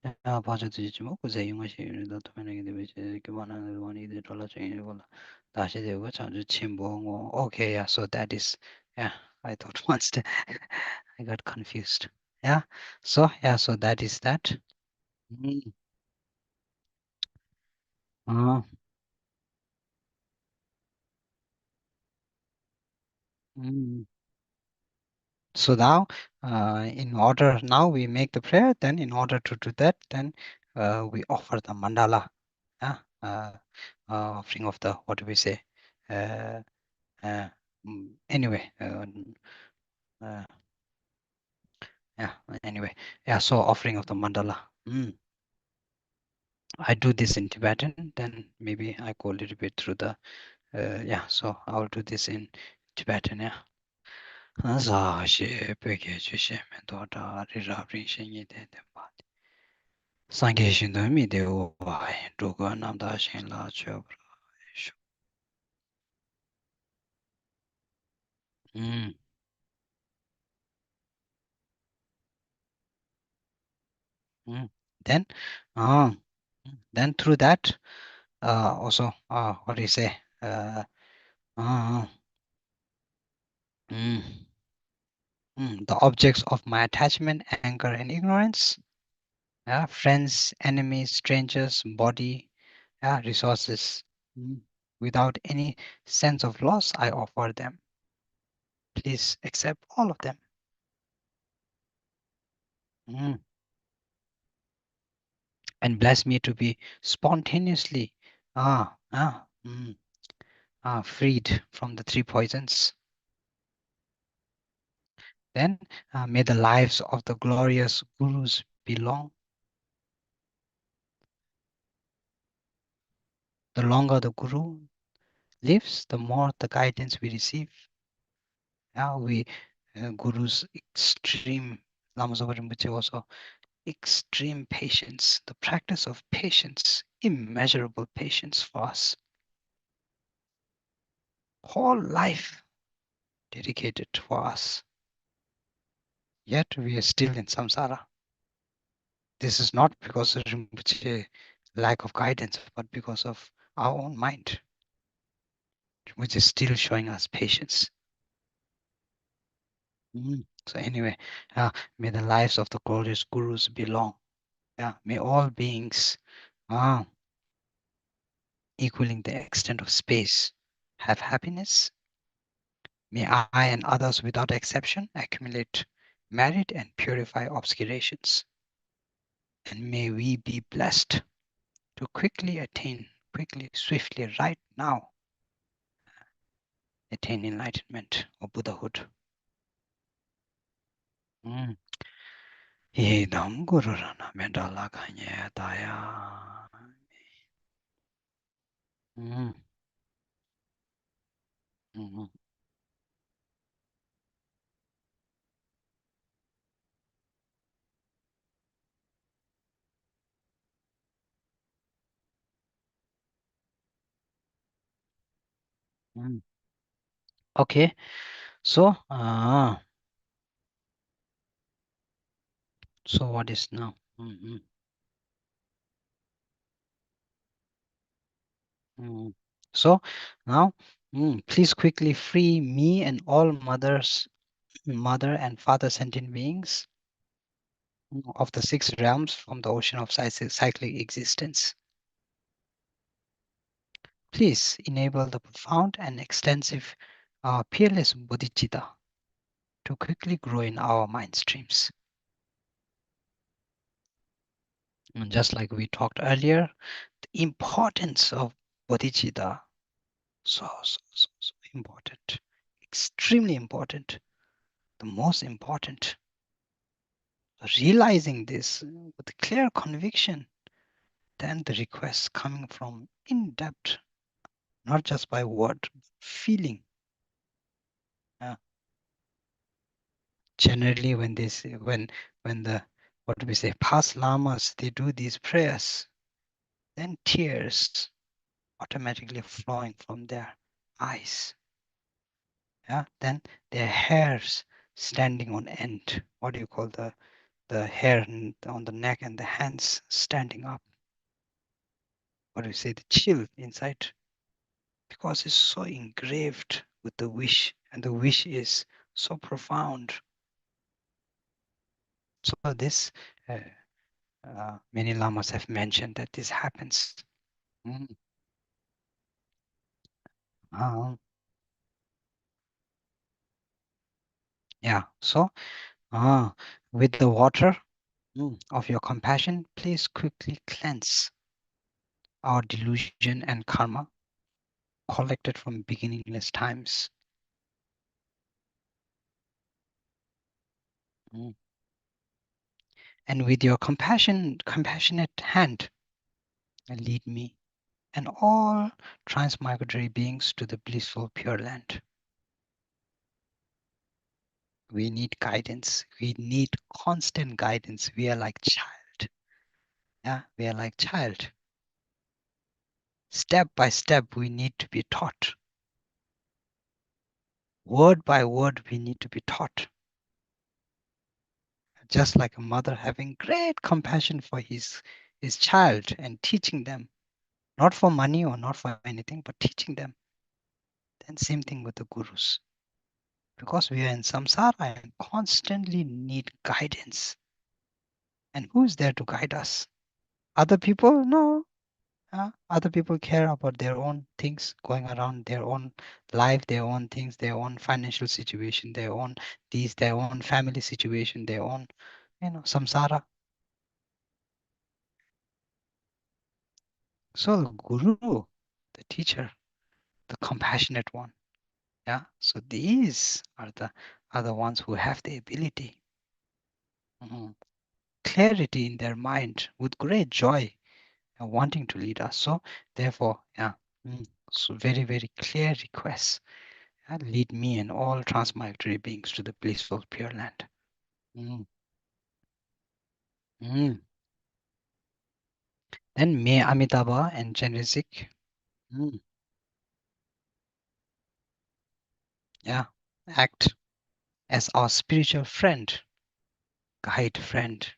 봐줘주지 뭐 그제 용어시는 도면에 되게 기본하는 원이 들어라 중에 걸 다시 되고 자주 침봉. Okay, yeah, so that is, yeah, I thought once I got confused. Yeah, so yeah, so that is that. Mm. Uh, mm. So now, in order, now we make the prayer, then in order to do that, then we offer the mandala, offering of the, what do we say? Uh, anyway, yeah, anyway, yeah, so offering of the mandala. I do this in Tibetan, then maybe I go a little bit through the, yeah, so I'll do this in Tibetan, yeah. Sangye shindo mi de wo wai, dugo namda shin la chö shu. Then, uh, then through that, also, what do you say? Uh, the objects of my attachment, anger, and ignorance, friends, enemies, strangers, body, resources. Without any sense of loss, I offer them. Please accept all of them. And bless me to be spontaneously freed from the 3 poisons. Then may the lives of the glorious gurus be long. The longer the guru lives, the more the guidance we receive. Guru's extreme, Lama Zopa Rinpoche also, extreme patience, the practice of patience, immeasurable patience for us. Whole life dedicated for us. Yet we are still in samsara. This is not because of Rinpoche lack of guidance, but because of our own mind, which is still showing us patience. So anyway, may the lives of the glorious gurus be long. May all beings equaling the extent of space have happiness. May I and others without exception accumulate merit and purify obscurations. And may we be blessed to quickly, swiftly, right now, attain enlightenment or Buddhahood. Idam Guru Rana Medala Kanye Daya. Okay, so so what is now? So now, please quickly free me and all mother and father sentient beings of the 6 realms from the ocean of cyclic existence. please enable the profound and extensive peerless bodhicitta to quickly grow in our mind streams. And just like we talked earlier, the importance of bodhicitta, so important, extremely important, the most important. Realizing this with clear conviction, then the requests coming from in depth, not just by word, feeling. Generally, when they say, when the what we say past lamas, they do these prayers, then tears automatically flowing from their eyes. Yeah, then their hairs standing on end. What do you call the hair on the neck and the hands standing up? What do you say? The chill inside, because it's so engraved with the wish, and the wish is so profound. So this, many lamas have mentioned that this happens. Mm. Yeah, so with the water of your compassion, please quickly cleanse our delusion and karma collected from beginningless times. And with your compassionate hand, lead me and all transmigratory beings to the blissful Pure Land. We need guidance. We need constant guidance. We are like child. Yeah, we are like child. Step by step, we need to be taught. Word by word, we need to be taught. Just like a mother having great compassion for his child and teaching them, not for money or not for anything, but teaching them. Then same thing with the gurus. Because we are in samsara and constantly need guidance. And who is there to guide us? Other people? No. Other people care about their own things going around, their own life, their own things, their own financial situation, their own their own family situation, their own, samsara. So the guru, the teacher, the compassionate one, yeah. So these are the ones who have the ability, clarity in their mind, with great joy, and wanting to lead us. So therefore, yeah. So very, very clear requests. Lead me and all transmigratory beings to the blissful Pure Land. Then may Amitabha and Chenrezig, yeah, act as our spiritual friend, guide friend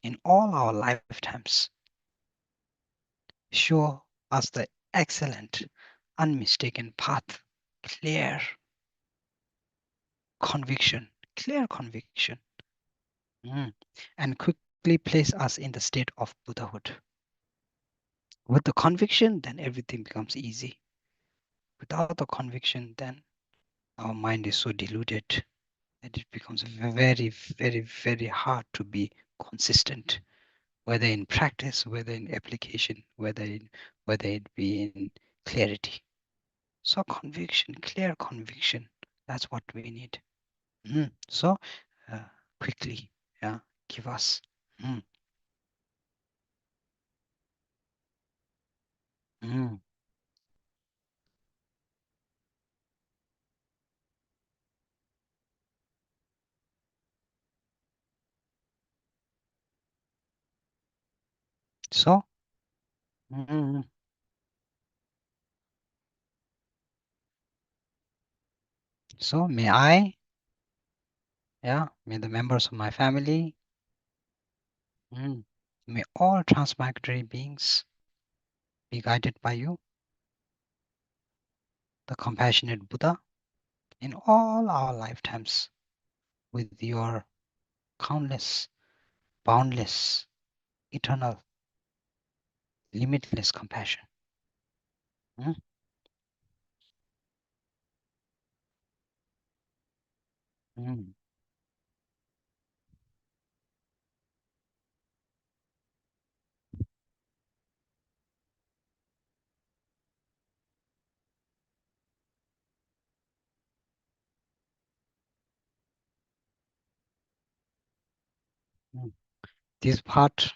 in all our lifetimes. Show us the excellent, unmistaken path, clear conviction, and quickly place us in the state of Buddhahood. With the conviction, then everything becomes easy. Without the conviction, then our mind is so deluded that it becomes very, very, very hard to be consistent, whether in practice, whether in application, whether it be in clarity. So conviction, clear conviction, that's what we need. So quickly, yeah, give us. So so may I, may the members of my family, may all transmigratory beings be guided by you, the compassionate Buddha, in all our lifetimes with your countless, boundless, eternal, limitless compassion. Mm. Mm. This part,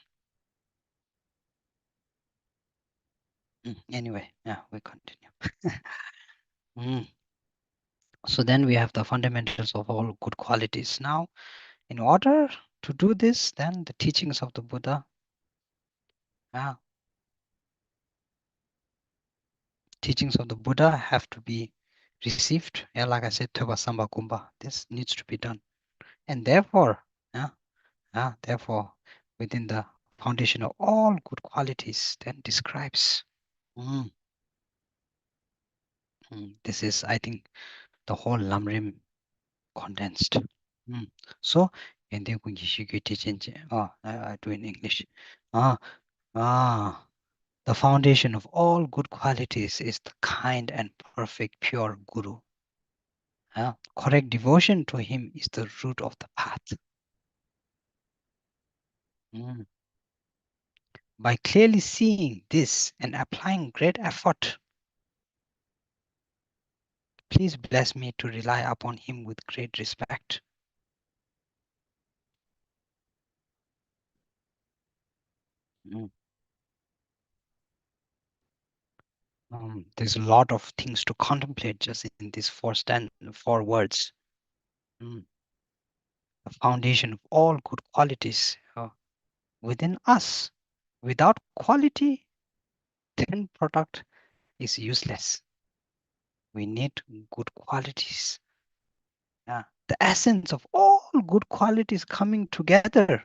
anyway, yeah, we continue. Mm. So then we have the fundamentals of all good qualities. Now, in order to do this, then the teachings of the Buddha, teachings of the Buddha have to be received. Yeah, like I said, Teva Samba Kumbha, this needs to be done. And therefore, therefore, within the foundation of all good qualities, then describes. This is, I think, the whole Lamrim condensed. So, and then when you teach in, I do in English. The foundation of all good qualities is the kind and perfect, pure Guru. Correct devotion to him is the root of the path. By clearly seeing this and applying great effort, please bless me to rely upon him with great respect. There's a lot of things to contemplate just in these four words. The foundation of all good qualities within us. Without quality, then product is useless. We need good qualities. The essence of all good qualities coming together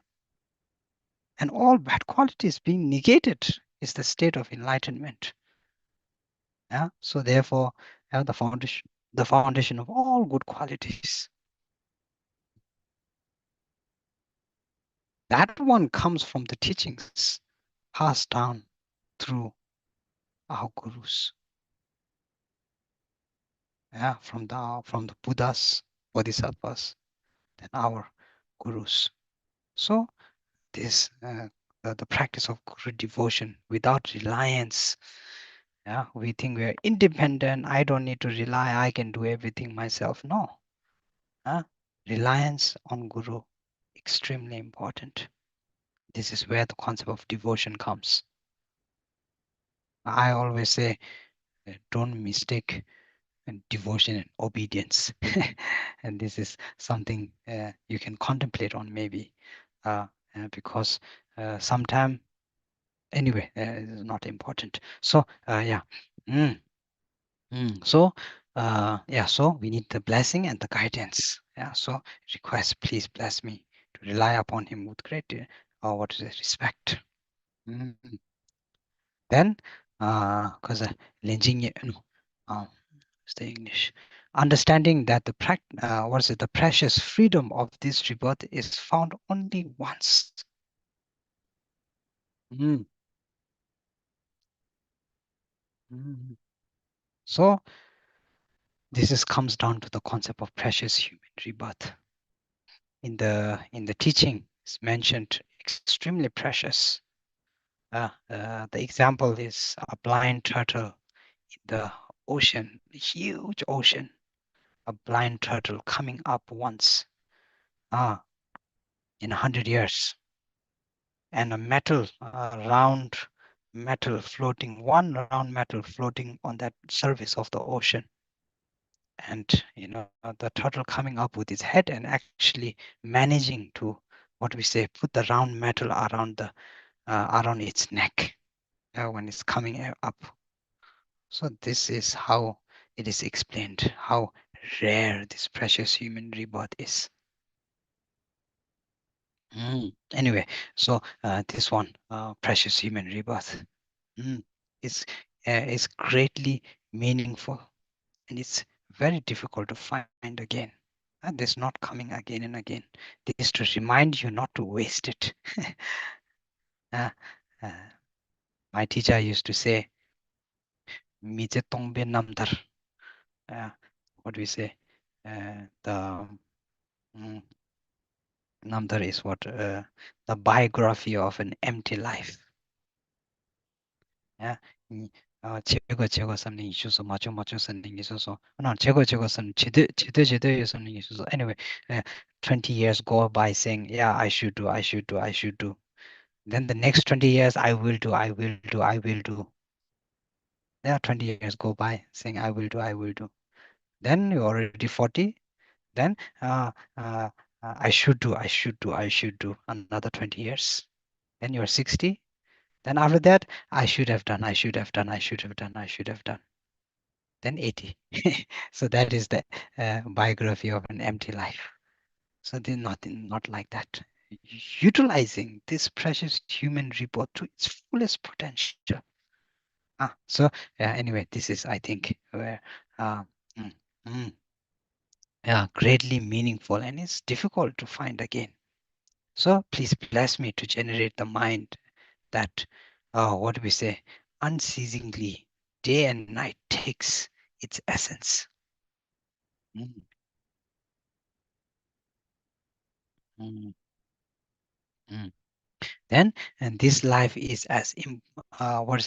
and all bad qualities being negated is the state of enlightenment. So therefore, the foundation of all good qualities. That one comes from the teachings passed down through our gurus. From the Buddhas, Bodhisattvas, and our gurus. So this the practice of guru devotion without reliance. We think we are independent. I don't need to rely. I can do everything myself. No. Reliance on guru, extremely important. This is where the concept of devotion comes. I always say, don't mistake devotion and obedience. And this is something you can contemplate on maybe, because sometime, anyway, it's not important. So yeah. So so we need the blessing and the guidance. So request, please bless me to rely upon him with great respect. Then because Lenjing, what's the English? Understanding that the precious freedom of this rebirth is found only once. So this comes down to the concept of precious human rebirth. In the teaching, it's mentioned extremely precious. The example is a blind turtle in the ocean, huge ocean. A blind turtle coming up once in 100 years, and a round metal floating, one round metal floating on that surface of the ocean. And the turtle coming up with its head and actually managing to, what we say, put the round metal around its neck when it's coming up. So this is how it is explained, how rare this precious human rebirth is. Anyway, so this one, precious human rebirth, is greatly meaningful, and it's very difficult to find again. And this not coming again and again. This is to remind you not to waste it. My teacher used to say, "Mije tongbe namdar." What do we say? Namdar is what the biography of an empty life. Yeah. 제거 something 있어서 맞춰 something 있어서 나 제거 something 제대 something 있어서 anyway 20 years go by saying yeah I should do. Then the next 20 years I will do. Yeah, 20 years go by saying I will do. Then you're already 40. Then I should do. Another 20 years. Then you're 60. Then after that, I should have done. Then 80. So that is the biography of an empty life. So they're not like that. Utilizing this precious human rebirth to its fullest potential. So anyway, this is, I think, where mm, mm, greatly meaningful, and it's difficult to find again. So please bless me to generate the mind that, what do we say, unceasingly, day and night takes its essence. Mm, mm, mm. Then, and this life is as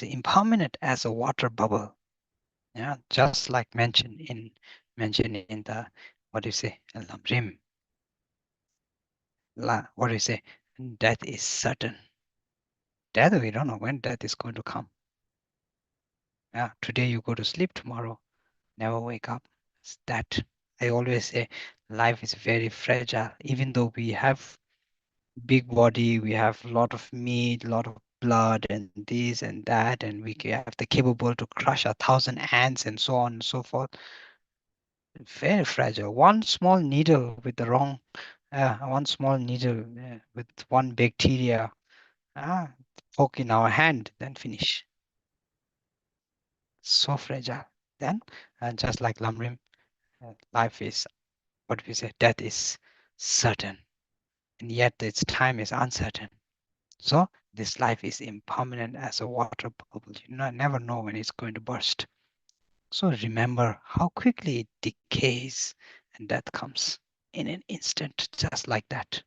impermanent as a water bubble. Yeah, just like mentioned in the, what do you say, Lamrim. What do you say? Death is certain. Death, we don't know when death is going to come. Yeah, today you go to sleep, tomorrow never wake up. It's that. I always say life is very fragile. Even though we have big body, we have a lot of meat, a lot of blood, and this and that, and we have the capable to crush 1,000 ants and so on and so forth. Very fragile. One small needle with the wrong, one small needle with one bacteria, poke in our hand, then finish. So fragile. Then, just like Lamrim, life is, what we say, death is certain, and yet its time is uncertain. So this life is impermanent as a water bubble. You never know when it's going to burst. So remember how quickly it decays and death comes in an instant, just like that.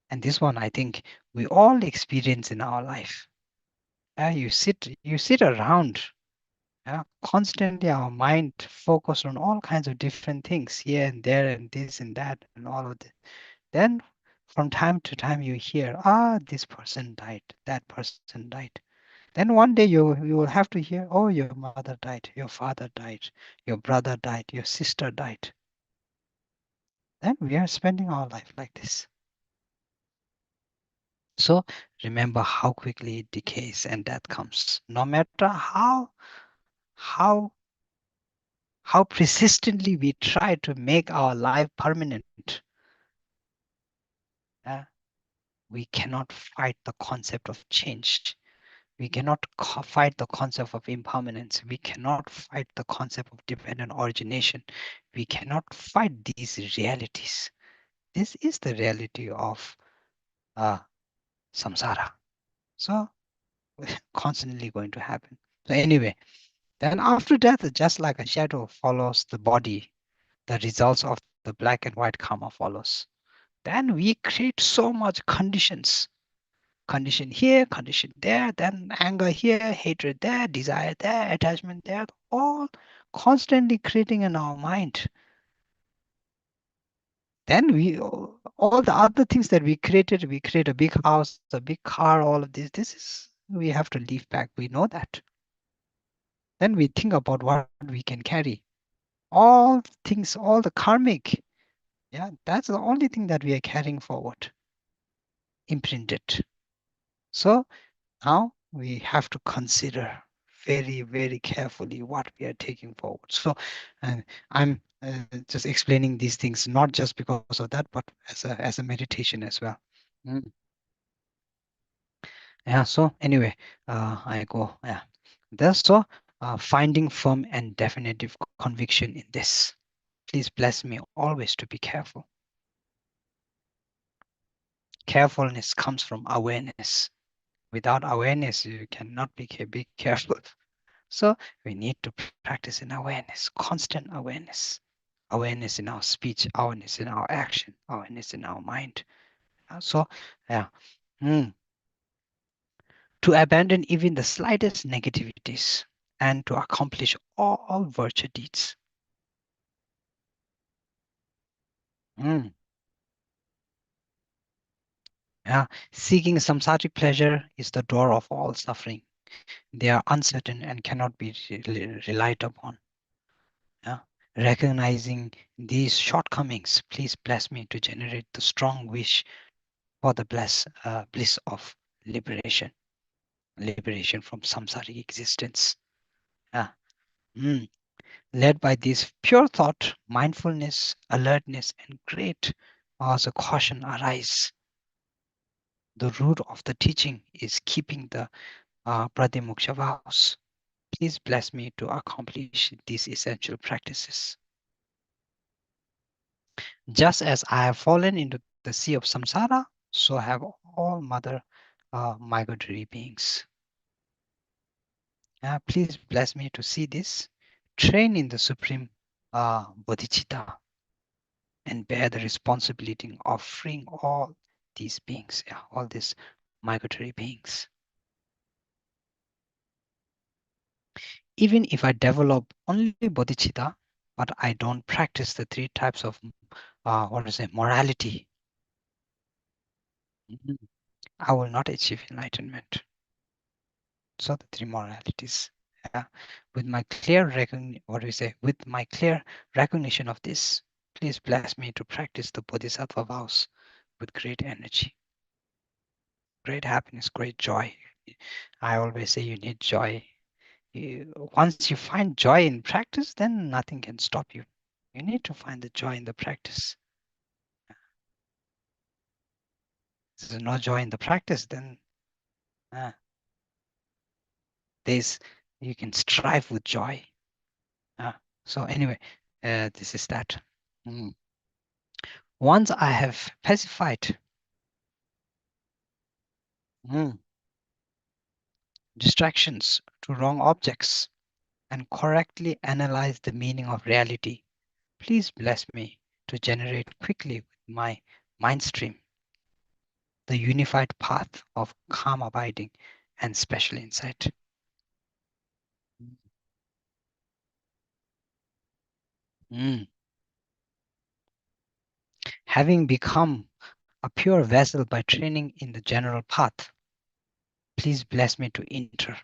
And this one, I think, we all experience in our life. You sit around. Constantly our mind focused on all kinds of different things here and there and this and that and all of this. Then from time to time you hear, this person died, that person died. Then one day you will have to hear, oh, your mother died, your father died, your brother died, your sister died. Then we are spending our life like this. So remember how quickly it decays and death comes. No matter how persistently we try to make our life permanent, we cannot fight the concept of change. We cannot fight the concept of impermanence. We cannot fight the concept of dependent origination. We cannot fight these realities. This is the reality of samsara. So constantly going to happen. So anyway, then after death, just like a shadow follows the body, the results of the black and white karma follows. Then we create so much conditions. Condition here, condition there, then anger here, hatred there, desire there, attachment there, all constantly creating in our mind. Then all the other things that we created, we create a big house, a big car, all of this. This is, we have to leave back. We know that. Then we think about what we can carry. All things, all the karmic. Yeah, that's the only thing that we are carrying forward. Imprinted. So now we have to consider very, very carefully what we are taking forward. So I'm just explaining these things, not just because of that, but as a meditation as well. Yeah, so anyway, I go, That's so finding firm and definitive conviction in this. Please bless me always to be careful. Carefulness comes from awareness. Without awareness, you cannot be careful. So we need to practice in awareness, constant awareness awareness in our speech, awareness in our action, awareness in our mind. So, yeah. To abandon even the slightest negativities and to accomplish all virtue deeds. Yeah. Seeking samsaric pleasure is the door of all suffering. They are uncertain and cannot be relied upon. Yeah. Recognizing these shortcomings, please bless me to generate the strong wish for the bliss of liberation, liberation from samsaric existence. Yeah. Led by this pure thought, mindfulness, alertness, and great powers of caution arise. The root of the teaching is keeping the Pratimoksha vows. Please bless me to accomplish these essential practices. Just as I have fallen into the sea of samsara, so have all mother migratory beings. Please bless me to see this, train in the supreme bodhicitta, and bear the responsibility of freeing all these beings, all these migratory beings. Even if I develop only bodhicitta, but I don't practice the three types of morality, I will not achieve enlightenment. So the three moralities. With my clear with my clear recognition of this, please bless me to practice the bodhisattva vows with great energy, great happiness, great joy. I always say you need joy. Once you find joy in practice, then nothing can stop you. You need to find the joy in the practice. If there's no joy in the practice, then you can strive with joy. So anyway, this is that. Once I have pacified distractions to wrong objects and correctly analyze the meaning of reality, please bless me to generate quickly with my mind stream the unified path of calm abiding and special insight. Having become a pure vessel by training in the general path, please bless me to enter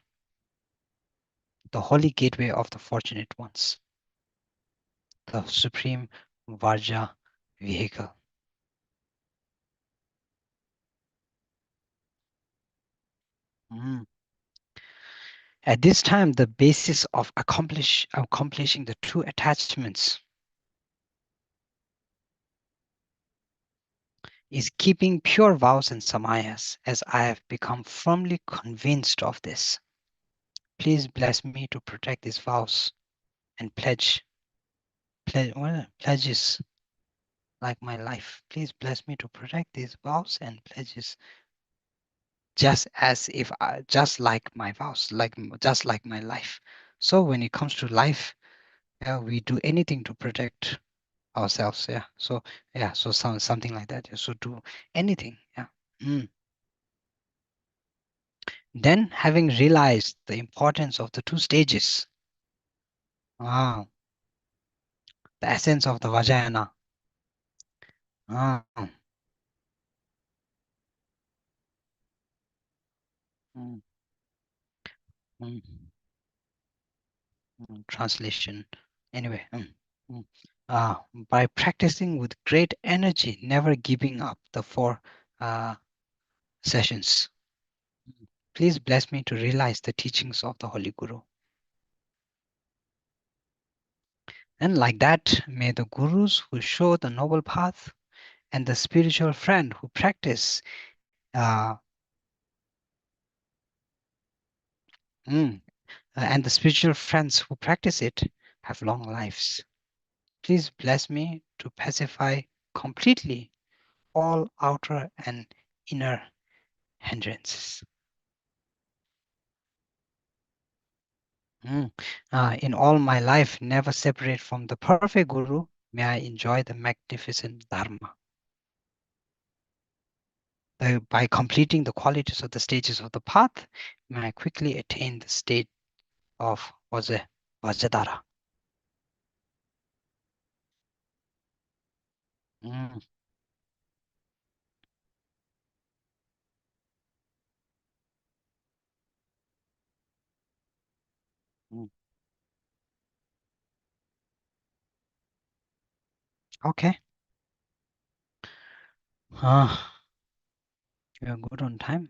the holy gateway of the fortunate ones, the supreme Varja vehicle. At this time, the basis of accomplishing the true attachments is keeping pure vows and samayas, as I have become firmly convinced of this. Please bless me to protect these vows and pledges like my life. Please bless me to protect these vows and pledges just like my vows, just like my life. So when it comes to life, we do anything to protect ourselves. So something like that. So do anything. Then, having realized the importance of the two stages, the essence of the vajrayana, translation. Anyway, by practicing with great energy, never giving up the 4 sessions, please bless me to realize the teachings of the Holy Guru. And like that, may the gurus who show the noble path and the spiritual friend who practice and the spiritual friends who practice it have long lives. Please bless me to pacify completely all outer and inner hindrances. In all my life, never separate from the perfect Guru, May I enjoy the magnificent Dharma. By completing the qualities of the stages of the path, may I quickly attain the state of Vajradhara. Mm, mm. Okay. You're good on time.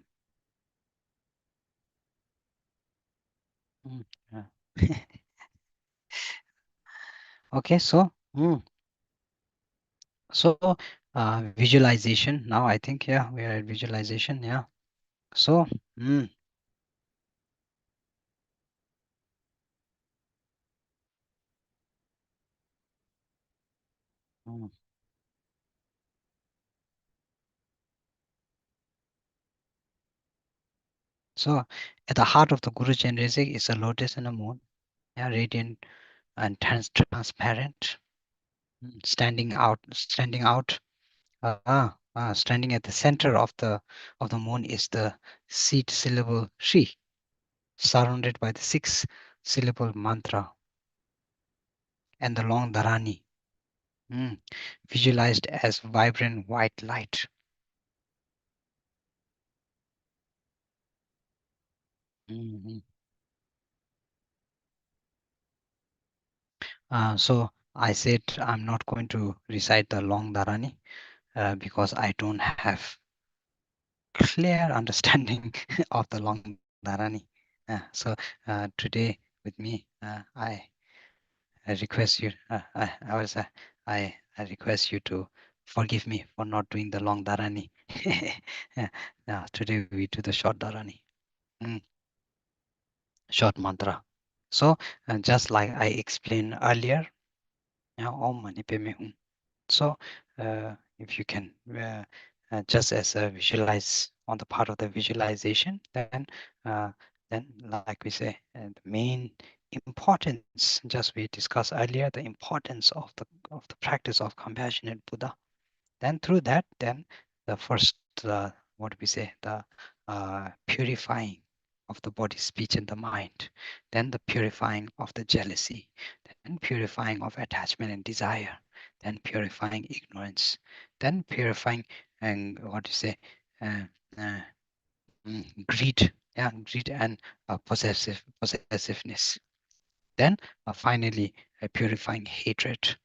Mm, yeah. Okay, so visualization. Now I think, yeah, we are at visualization. Yeah. So mm. So at the heart of the Guru Chenrezig is a lotus and a moon, yeah, radiant and transparent, standing out. Standing at the center of the moon is the seed syllable Shri, surrounded by the 6-syllable mantra and the long Dharani, visualized as vibrant white light. Mhm. So I said I'm not going to recite the long Dharani because I don't have clear understanding of the long Dharani. So today with me, I request you. I request you to forgive me for not doing the long Dharani. Now today we do the short Dharani, short mantra. So just like I explained earlier, Om Mani Padme Hum. So if you can just as a visualize on the part of the visualization, then like we say, the main importance, just we discussed earlier, the importance of the practice of compassionate Buddha. Then through that, then the first what we say, the purifying of the body, speech, and the mind, then the purifying of the jealousy, then purifying of attachment and desire, then purifying ignorance, then purifying and what you say, uh, uh, greed, yeah, greed and possessiveness. Then finally purifying hatred,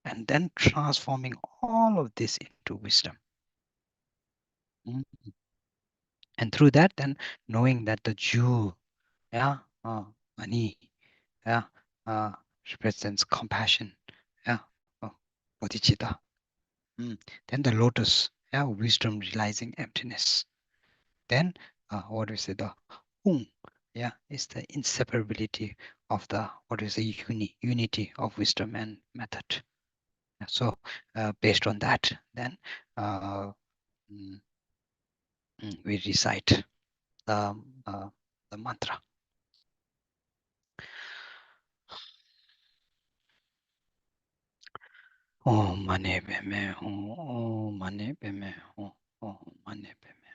and then transforming all of this into wisdom. Mm. And through that, then knowing that the jewel, yeah, money, yeah, represents compassion, yeah, bodhicitta. Then the lotus, yeah, wisdom realizing emptiness. Then what do we say, the hung, yeah, is the inseparability of the what is the unity of wisdom and method. So based on that, then mm, we recite the mantra. Om Mani Padme Hum, Om Mani Padme Hum, Om Mani Padme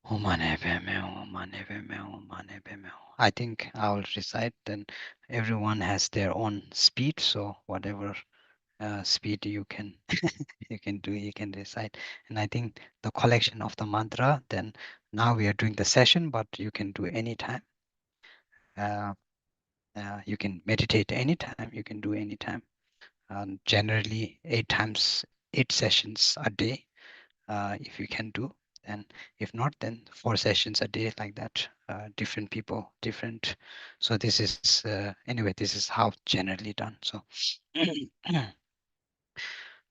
Om Mani Padme Om Mani Padme Om Mani Padme. I think I will recite, then everyone has their own speed, so whatever speed you can you can do, you can recite. And I think the collection of the mantra, then now we are doing the session, but you can do anytime. You can meditate anytime, you can do anytime. Generally 8 sessions a day, if you can do. And if not, then 4 sessions a day, like that. Different people, different. So this is anyway, this is how generally done. So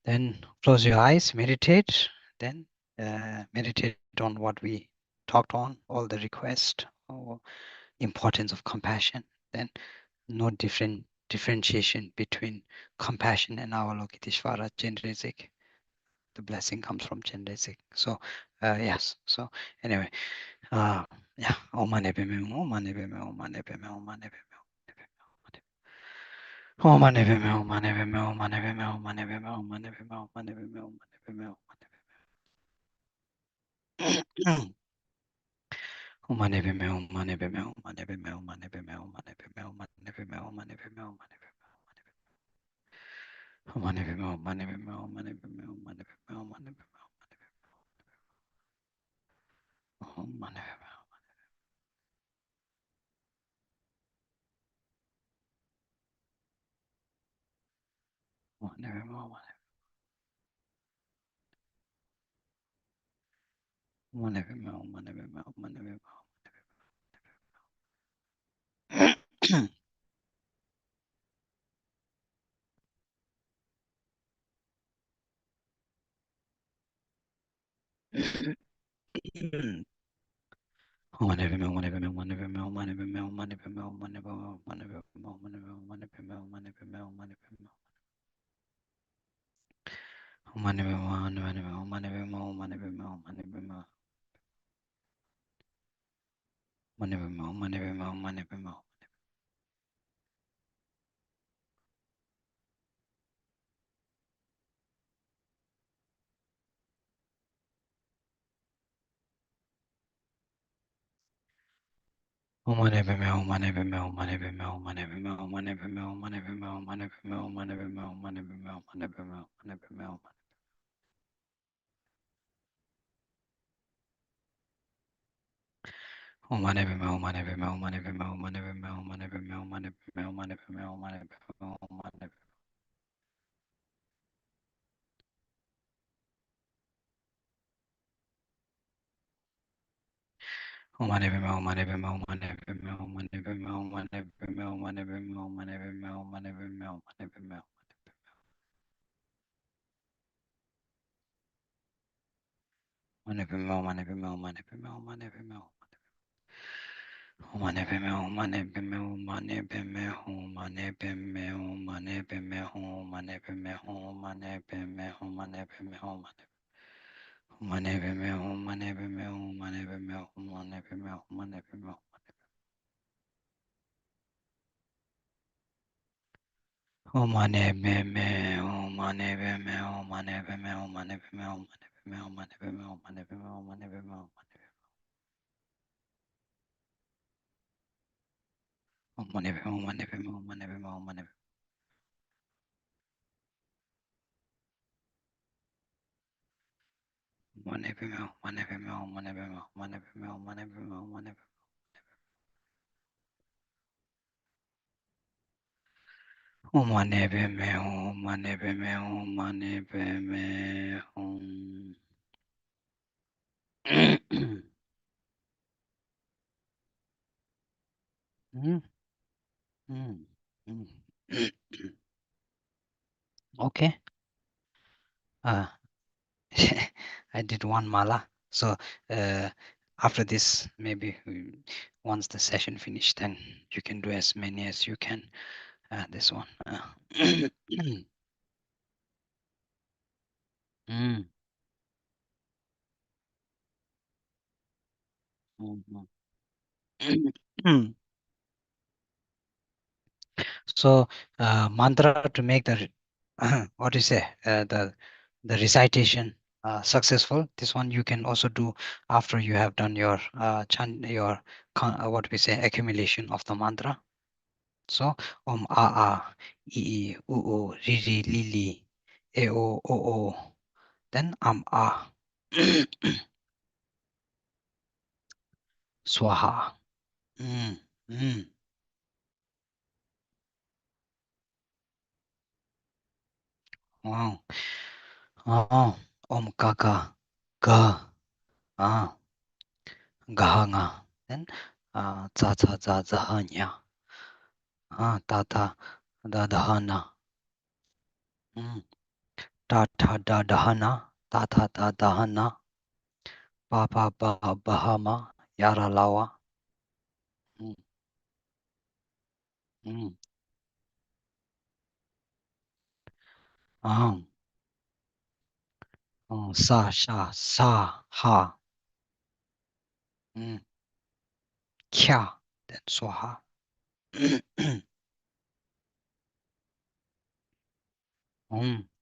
then close your eyes, meditate, then meditate on what we talked on, all the requests or importance of compassion. Then no differentiation between compassion and Avalokiteshvara Chenrezig. The blessing comes from Chenrezig. So yes. So anyway, yeah. Om Mani Padme Hum, Om Mani Padme Hum, Om Mani Padme Hum, Om Mani Padme Hum, Om Mani Padme Hum, Om Mani Padme Hum. Oh, mane beme, oh, mane beme, oh, mane beme, oh, mane beme, oh, mane beme, oh, mane beme, oh, mane beme, oh, mane beme. Oh, mane beme, oh, mane beme, oh, mane beme, oh, mane beme, oh, mane beme, oh, mane beme, oh, mane beme, oh, mane beme. Oh, mane beme, oh, mane beme, oh, mane beme, oh, mane beme, oh, mane beme, oh, mane beme. Oh, mane beme, oh, mane beme, oh, mane beme, oh, mane beme, oh. Oh, mane beme, oh, mane beme, oh, mane beme, oh, mane beme, oh, mane beme, oh, mane beme, oh, mane beme, oh, mane beme, oh, mane beme, oh, mane beme, oh, mane beme. Oh, mane beme, oh, mane beme, oh, mane beme, oh, mane beme, oh, mane beme. Mane beme, oh, mane beme, oh, mane beme, oh. Oh, mane beme, oh, mane beme, oh, mane beme, oh, mane beme, oh, mane beme, oh, mane beme, oh, mane beme, oh, mane beme, oh, mane beme, oh, mane beme, oh, mane beme, oh. Oh, mane beme, oh, mane beme, oh, mane beme, oh, mane beme, oh, mane beme, oh, mane beme, oh, mane beme, oh, mane beme, oh, mane beme. Oh, mane beme, oh, mane beme, oh, mane beme, oh, mane beme, oh, mane beme, oh, mane beme, oh, mane beme, oh, mane beme, oh, mane beme. Mane beme, oh, mane beme, oh, mane beme, oh, mane beme, oh. Oh, mane beme, oh, mane beme, oh, mane beme, oh, mane beme, oh, mane beme, oh, mane beme, oh, mane beme, oh, mane beme, oh, mane. Mane beme, oh, mane beme, oh, mane beme, oh, mane beme, oh, mane beme, oh. Oh, mane beme, oh, mane beme, oh, mane beme, oh, mane beme, oh, mane beme, oh, mane beme, oh, mane beme, oh, mane beme, oh, mane. Oh, mane beme, oh, mane beme, oh, mane beme, oh, mane. Mane beme, oh, mane beme, oh, mane beme, oh, mane beme, oh, mane beme, oh, mane beme. Oh, mane beme, oh, mane beme, oh, mane beme, oh. Mm, mm, mm. Okay. Uh, I did one mala. So after this, maybe once the session finished, then you can do as many as you can. This one. Mm, mm, mm. So mantra to make the what do you say the recitation successful. This one you can also do after you have done your what we say accumulation of the mantra. So a i u ri ri li li e o then a swaha. Mm, mm. Wow. Oh, gaga ga gahanga. Then za za za zahanya. Ta ta da dahana. Ta ta da dahana. Ta ta da dahana. Ba ba ba bahama. Yara lawa. Mm, mm. Um, sa sha sa ha. Kya. Then swaha.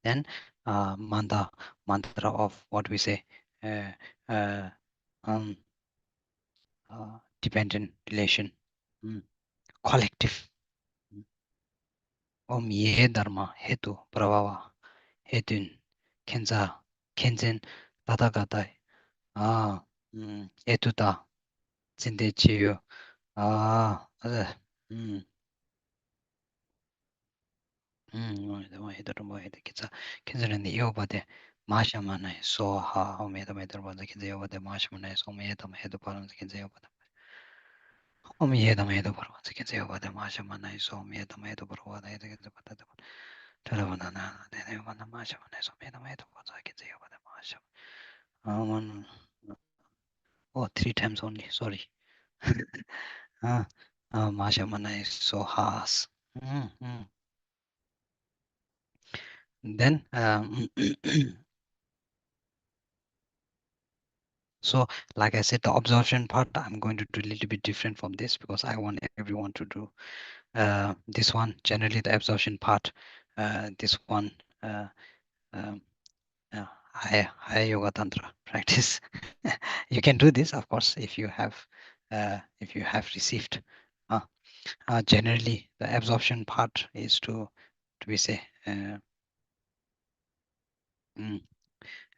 Then mantra of what we say, uh, uh, um, dependent relation, collective. Om ye dharma hetu pravava hetun kenza kenzen tadagatai etuta zinde chiyo kenzen yobade mashamane so ha omeda medarbada kenze yobade mashamane so omeda medu param kenze yobade omeda medu param kenze yobade mashamane so omeda medu param kenze yobade Taravanana, then I want a masha when I saw me the maid was I can say over the masha. One, oh, 3 times only, sorry. Masha Mana so has. Then, so like I said, the absorption part, I'm going to do a little bit different from this because I want everyone to do this one. Generally, the absorption part, this one, um, high yoga tantra practice. You can do this, of course, if you have received. Generally, the absorption part is to we say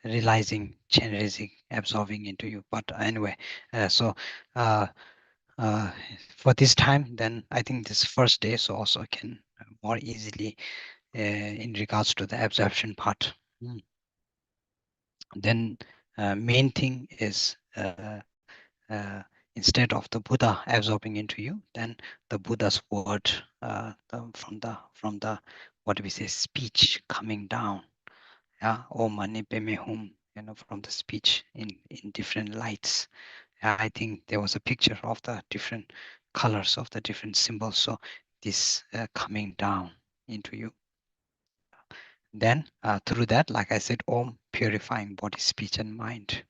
realizing Chenrezig absorbing into you. But anyway, so for this time, then I think this first day, so also can more easily in regards to the absorption part. Then main thing is instead of the Buddha absorbing into you, then the Buddha's word from the what do we say speech coming down. Yeah, Om Mani Padme Hum, from the speech in different lights. I think there was a picture of the different colors of the different symbols. So this coming down into you. Then through that, like I said, Om purifying body, speech, and mind.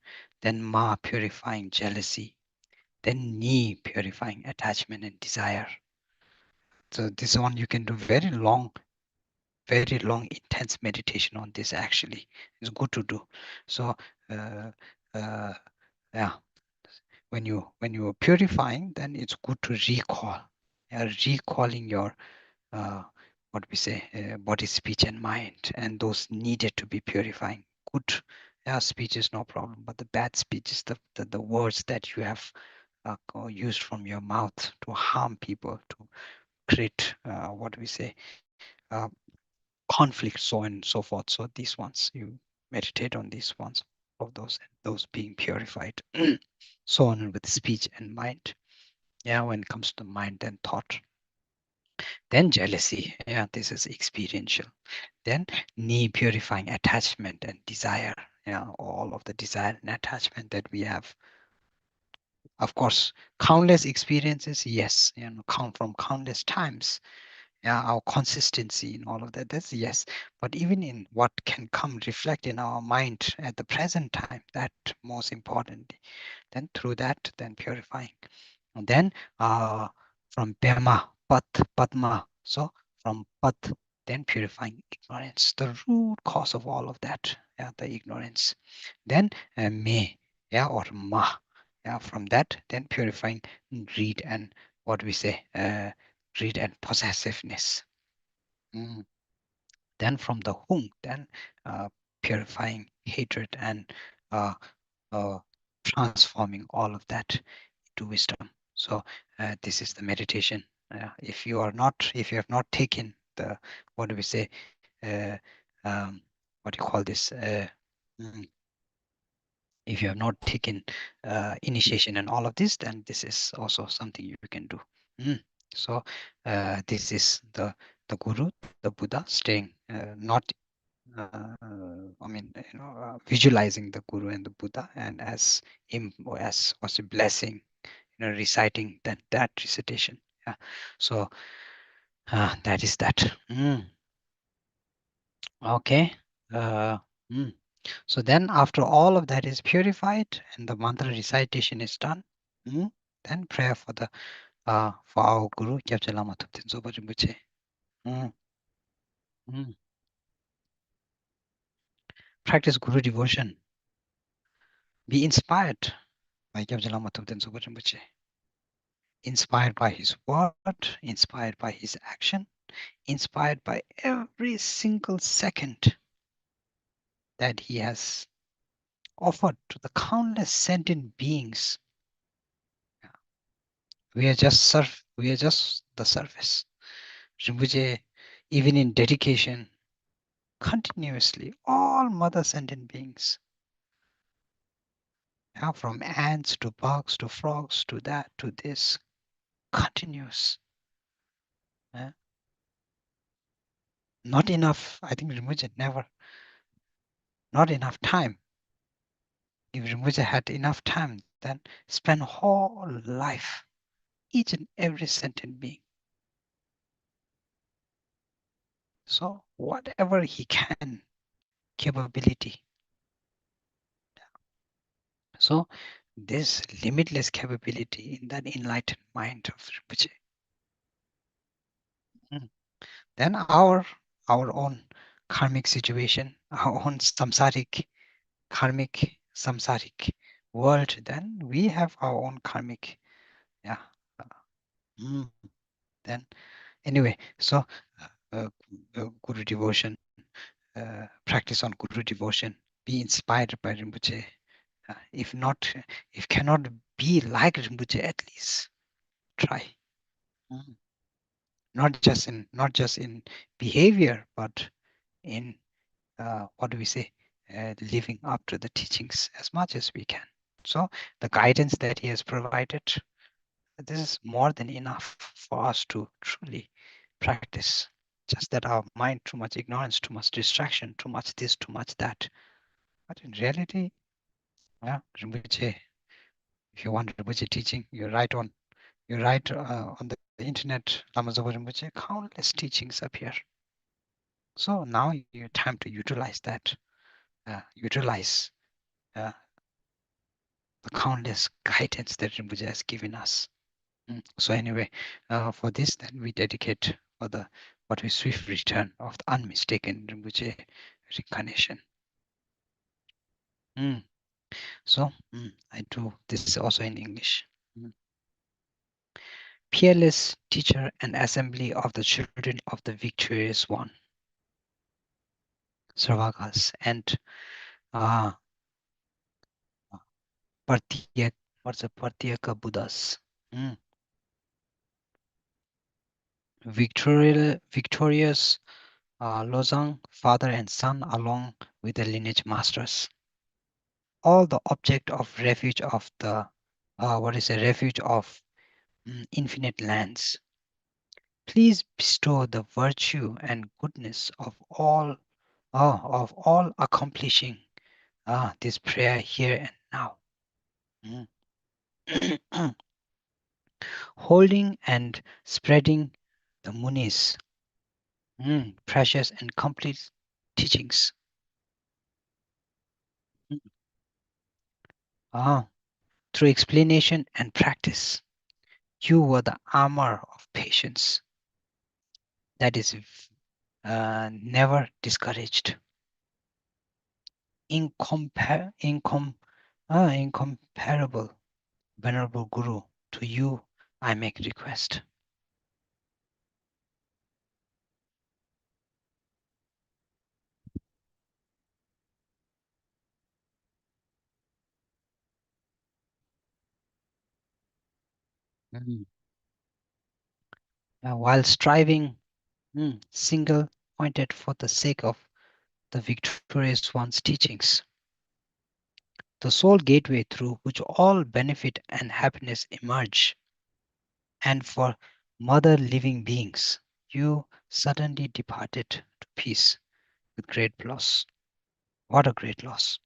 Then Ma purifying jealousy. Then Ni purifying attachment and desire. So this one you can do very long, intense meditation on this. Actually, it's good to do. So yeah, when you are purifying, then it's good to recall. Recalling your what we say body, speech, and mind, and those needed to be purifying. Good speech is no problem, but the bad speech is the words that you have used from your mouth to harm people, to create what we say conflict, so on and so forth. So these ones you meditate on, these ones of those being purified. So on with speech and mind. Yeah, when it comes to mind and thought. Then jealousy. Yeah, this is experiential. Then Ni purifying attachment and desire. Yeah, all of the desire and attachment that we have. Of course, countless experiences, yes, count from countless times. Yeah, our consistency in all of that, that's yes. But even in what can come reflect in our mind at the present time, that most importantly. Then through that, then purifying. And then from Pema, Padma. So from Pat, then purifying ignorance, the root cause of all of that, yeah, the ignorance. Then Me, yeah, or Ma, yeah, from that, then purifying greed and what we say, greed and possessiveness. Then from the Hung, then purifying hatred and transforming all of that to wisdom. So this is the meditation. If you have not taken the, what do we say, what do you call this? If you have not taken initiation and all of this, then this is also something you can do. So this is the Guru, the Buddha, staying not. I mean, visualizing the Guru and the Buddha, and as him as was a blessing, reciting that recitation. Yeah. So that is that. Okay. So then after all of that is purified and the mantra recitation is done, then prayer for the for our Guru Kyabche Lama Thupten Sopa Rinpoche. practice Guru devotion. Be inspired by Gyabje Lama Thupten Sopa Rinpoche. Inspired by his word, inspired by his action, inspired by every single second that he has offered to the countless sentient beings. We are just the surface. Rinpoche, even in dedication, continuously, all mother sentient beings, from ants to bugs to frogs to that to this, continuous. Not enough, I think Rinpoche never, not enough time. If Rinpoche had enough time, then spend whole life, each and every sentient being. So whatever he can, capability. So this limitless capability in that enlightened mind of Rinpoche. Then our own karmic situation, our own karmic samsaric world, then we have our own karmic, then anyway, so Guru devotion, practice on Guru devotion, be inspired by Rinpoche. If cannot be like Rinpoche, at least try. Not just in behavior, but in what do we say, living up to the teachings as much as we can. So the guidance that he has provided, this is more than enough for us to truly practice. Just that our mind, too much ignorance, too much distraction, too much this, too much that. But in reality, Rinpoche, if you want Rinpoche teaching, you write on the internet, Lama Zopa Rinpoche, countless teachings appear. So now you time to utilize that, utilize the countless guidance that Rinpoche has given us. So anyway, for this, then we dedicate for the what we swift return of the unmistaken Rinpoche reincarnation. So I do this also in English. Peerless teacher and assembly of the children of the victorious one, Sarvakas, and Partyaka Buddhas. Victorious Lozang, father and son, along with the lineage masters. All the object of refuge of the refuge of infinite lands. Please bestow the virtue and goodness of all accomplishing this prayer here and now. Holding and spreading the Munis, precious and complete teachings. Through explanation and practice, you were the armor of patience that is never discouraged. Incomparable, Venerable Guru, to you I make request. While striving single-pointed for the sake of the victorious one's teachings, the sole gateway through which all benefit and happiness emerge, and for mother living beings, you suddenly departed to peace with great loss. What a great loss.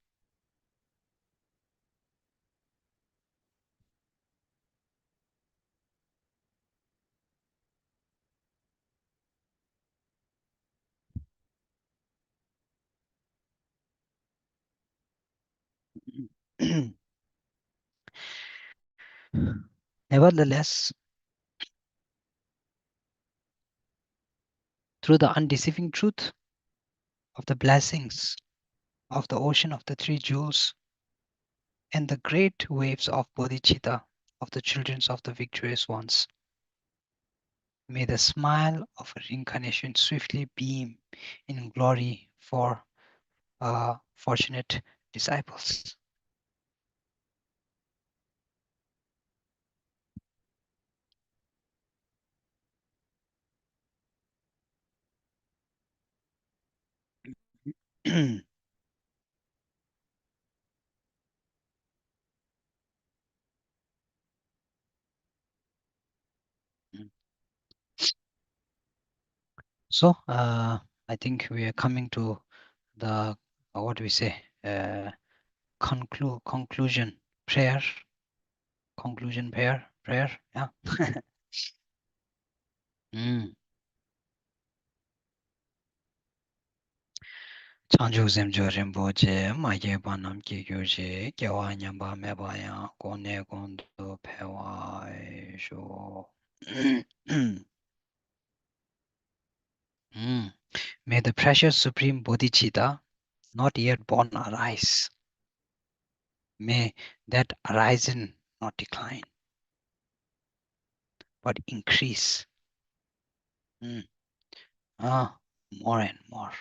Nevertheless, through the undeceiving truth of the blessings of the ocean of the three jewels, and the great waves of bodhicitta of the children of the victorious ones. May the smile of reincarnation swiftly beam in glory for fortunate disciples. So I think we are coming to the what do we say conclusion prayer, conclusion prayer. Yeah. Chanju semjo rinpoche maye banam ki gyurje gyawa nyamba meba ya kone kondo pewa sho. May the precious supreme bodhicitta not yet born arise. May that arisen not decline, but increase. More and more.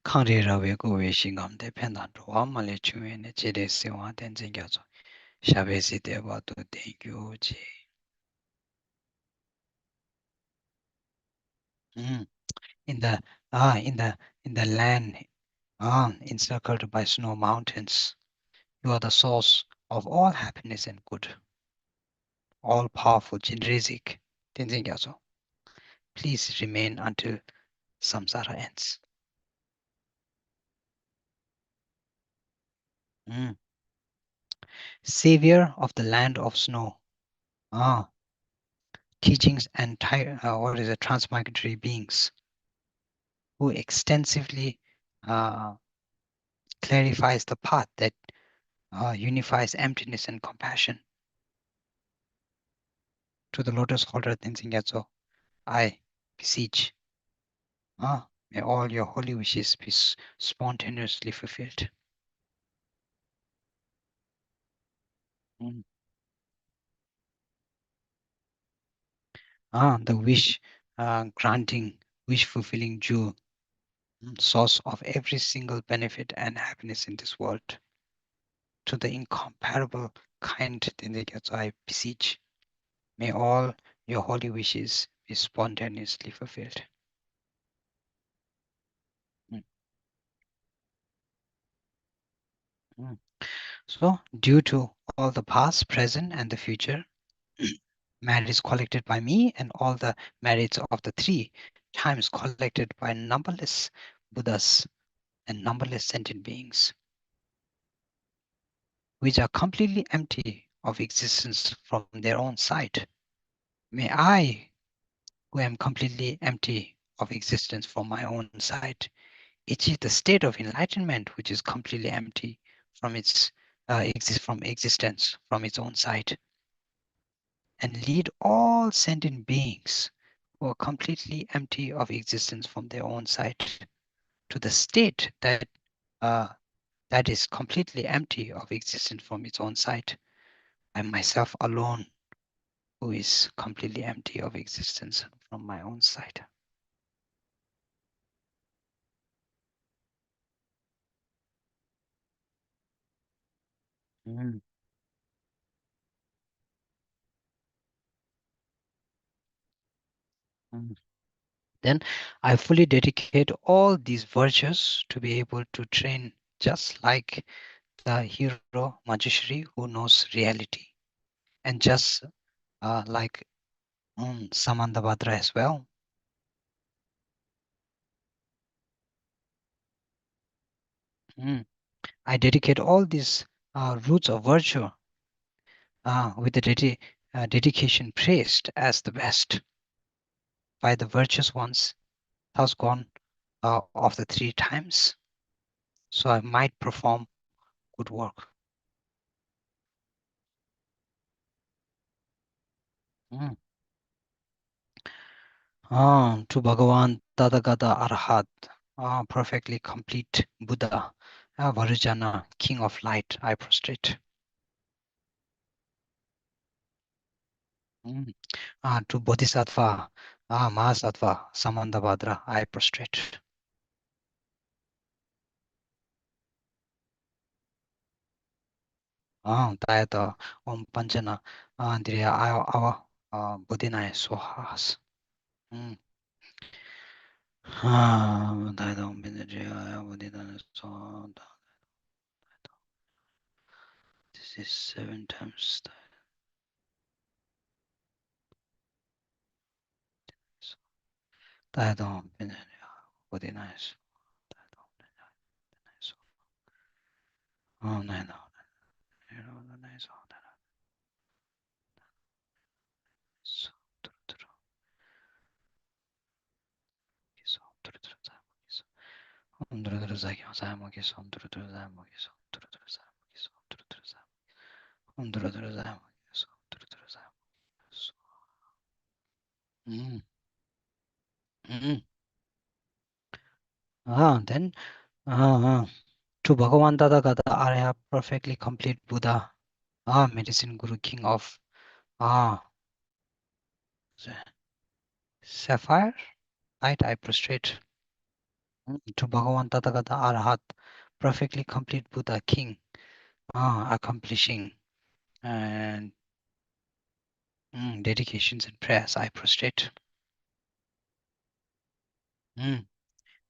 Kangre rawe kowe shingam de pendan rowa male chuwe ne chede sewa tenzin gyazo. Shabe si deva to thank you ji. In the in the land encircled by snow mountains, you are the source of all happiness and good. All powerful Chenrezig tenzin gyazo. Please remain until samsara ends. Savior of the land of snow. Teachings and transmigratory beings who extensively clarifies the path that unifies emptiness and compassion. To the lotus holder Tenzin Gyatso, I beseech, may all your holy wishes be spontaneously fulfilled. The wish granting, wish fulfilling jewel, source of every single benefit and happiness in this world. To the incomparable kind Tenzin Gyatso, I beseech, may all your holy wishes be spontaneously fulfilled. So, due to all the past, present, and the future, merits collected by me and all the merits of the three times collected by numberless Buddhas and numberless sentient beings, which are completely empty of existence from their own side. May I, who am completely empty of existence from my own side, achieve the state of enlightenment, which is completely empty from its existence from its own side, and lead all sentient beings who are completely empty of existence from their own side to the state that that is completely empty of existence from its own side. I myself alone, who is completely empty of existence from my own side. Then I fully dedicate all these virtues to be able to train just like the hero Manjushri who knows reality, and just like Samandabhadra as well. I dedicate all these roots of virtue with the dedication praised as the best by the virtuous ones, thus gone of the three times, so I might perform good work. To Bhagavan Tathagata Arhat, perfectly complete Buddha, Varujana, King of Light, I prostrate. To Bodhisattva, Mahasattva, Samandabhadra, I prostrate. Tayata, Om Panchana, Andriya, Awa, Bodhinaya, Sohas. Tayata, Om Panchana, Bodhinaya, Sohas. This is 7 times. Tayata, Om Panchana, Bodhinaya, Oh, no. Then to Bhagavan Tathagata Arya, perfectly complete Buddha, medicine Guru, King of Sapphire, right? I prostrate. To Bhagavan Tathagata Arhat, perfectly complete Buddha, King, accomplishing and dedications and prayers, I prostrate.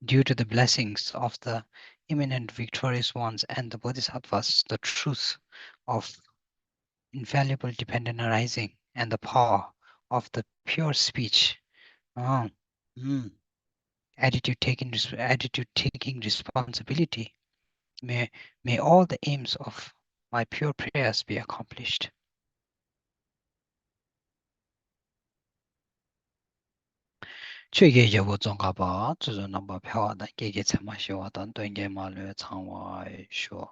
Due to the blessings of the imminent victorious ones and the bodhisattvas, the truth of infallible dependent arising and the power of the pure speech, attitude taking responsibility, may all the aims of my pure prayers be accomplished. 최계 여보 정가바 주저 넘버 표하다 계계 참마시와던 동계 말로 창와이 쇼.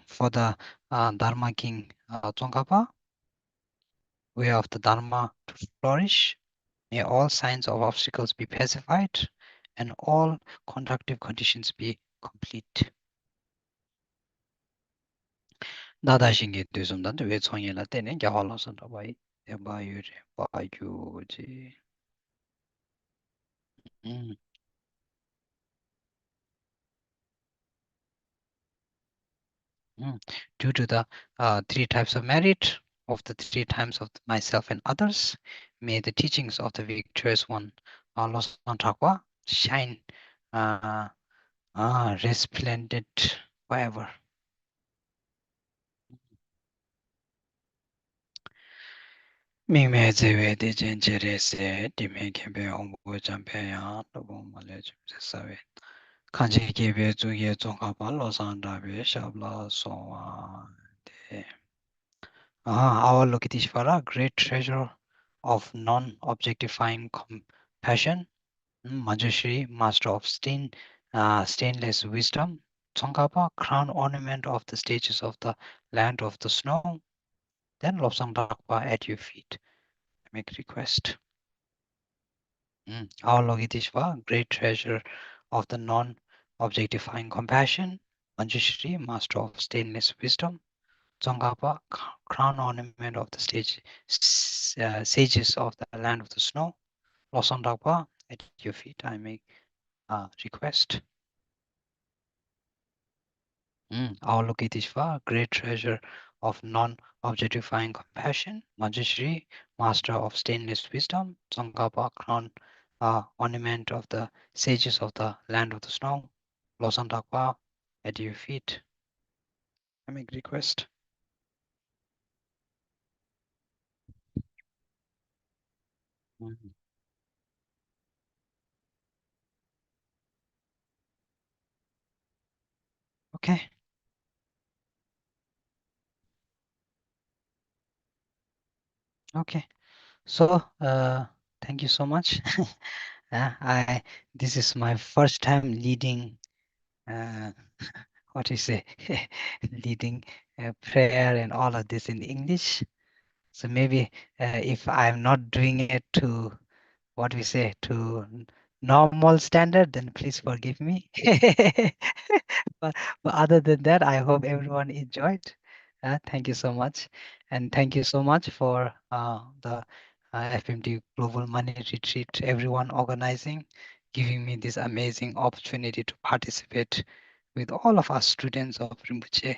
For the Dharma King Tsongkhapa, way of the Dharma to flourish, may all signs of obstacles be pacified and all conductive conditions be complete. 나다신게 되선단데 왜 청이라 때는 야홀로선 봐이 대바유리 바유지. Due to the 3 types of merit of the 3 times of myself and others, may the teachings of the victorious one, Lord Santakwa, shine resplendent forever. 미매 제외대 젠체레세 디메 개베 홍보 잠페야 너무 말해 주세요. 간제 개베 중에 종합한 로산다베 샤블라 소와 데. Our Lokiteshvara, great treasure of non-objectifying compassion, Manjushri, master of stainless wisdom, Tsongkhapa, crown ornament of the stages of the land of the snow, then Lobsang Dakpa at your feet. Make request. Our Lokiteshvara, great treasure of the non-objectifying compassion, Manjushri, master of stainless wisdom, Tsongkhapa, crown ornament of the sages of the land of the snow. Losandakpa, at your feet, I make request. Our Lokiteshvara, great treasure of non-objectifying compassion, Manjushri, master of stainless wisdom, Tsongkhapa, crown ornament of the sages of the land of the snow. Losandakpa, at your feet, I make request. Okay. Okay. So, thank you so much. This is my first time leading, what you say, leading prayer and all of this in English. So maybe if I'm not doing it to what we say, to normal standard, then please forgive me. But other than that, I hope everyone enjoyed. Thank you so much. And thank you so much for the FPMT Global Money Retreat, everyone organizing, giving me this amazing opportunity to participate with all of us students of Rinpoche.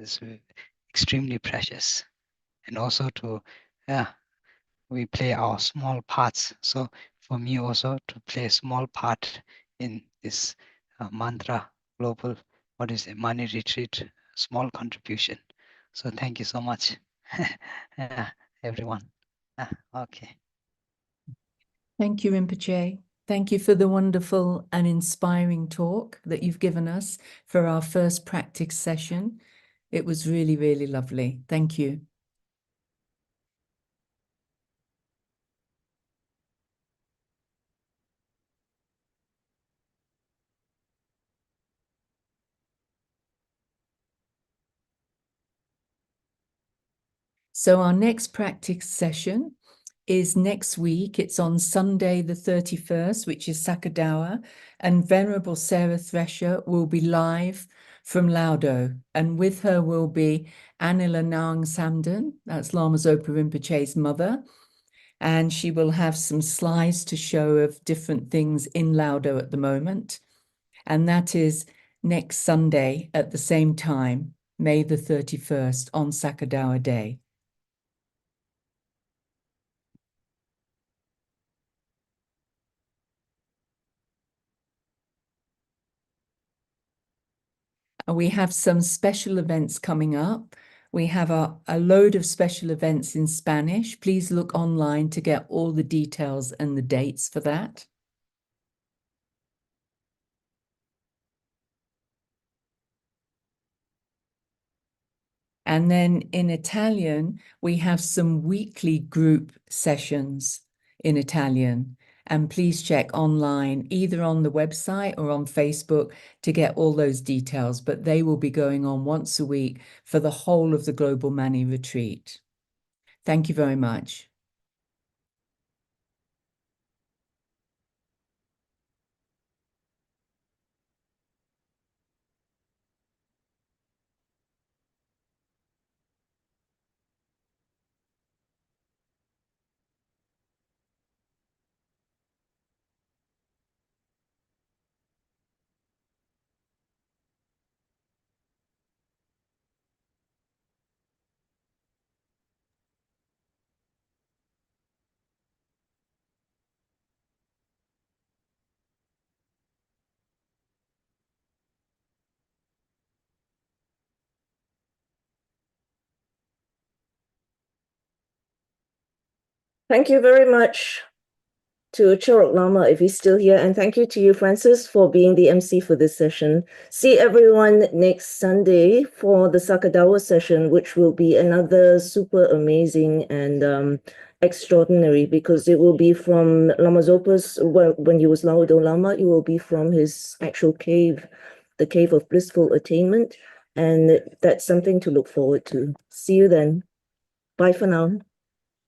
It's extremely precious. And also to, we play our small parts. So for me also to play a small part in this mantra global, what is it, money retreat, small contribution. So thank you so much, everyone. Okay. Thank you, Rinpoche. Thank you for the wonderful and inspiring talk that you've given us for our first practice session. It was really, really lovely. Thank you. So our next practice session is next week. It's on Sunday, the 31st, which is Sakadawa, and Venerable Sarah Thresher will be live from Laudo. And with her will be Anila Naung Samden, that's Lama Zopa Rinpoche's mother. And she will have some slides to show of different things in Laudo at the moment. And that is next Sunday at the same time, May the 31st, on Sakadawa Day. We have some special events coming up. We have a load of special events in Spanish. Please look online to get all the details and the dates for that. And then in Italian, we have some weekly group sessions in Italian. And please check online, either on the website or on Facebook, to get all those details. But they will be going on once a week for the whole of the Global Mani Retreat. Thank you very much. Thank you very much to CHAROK Lama, if he's still here. And thank you to you, Francis, for being the MC for this session. See everyone next Sunday for the Sakadawa session, which will be another super amazing and extraordinary, because it will be from Lama Zopa's, when he was Laudo Lama, it will be from his actual cave, the Cave of Blissful Attainment. And that's something to look forward to. See you then. Bye for now.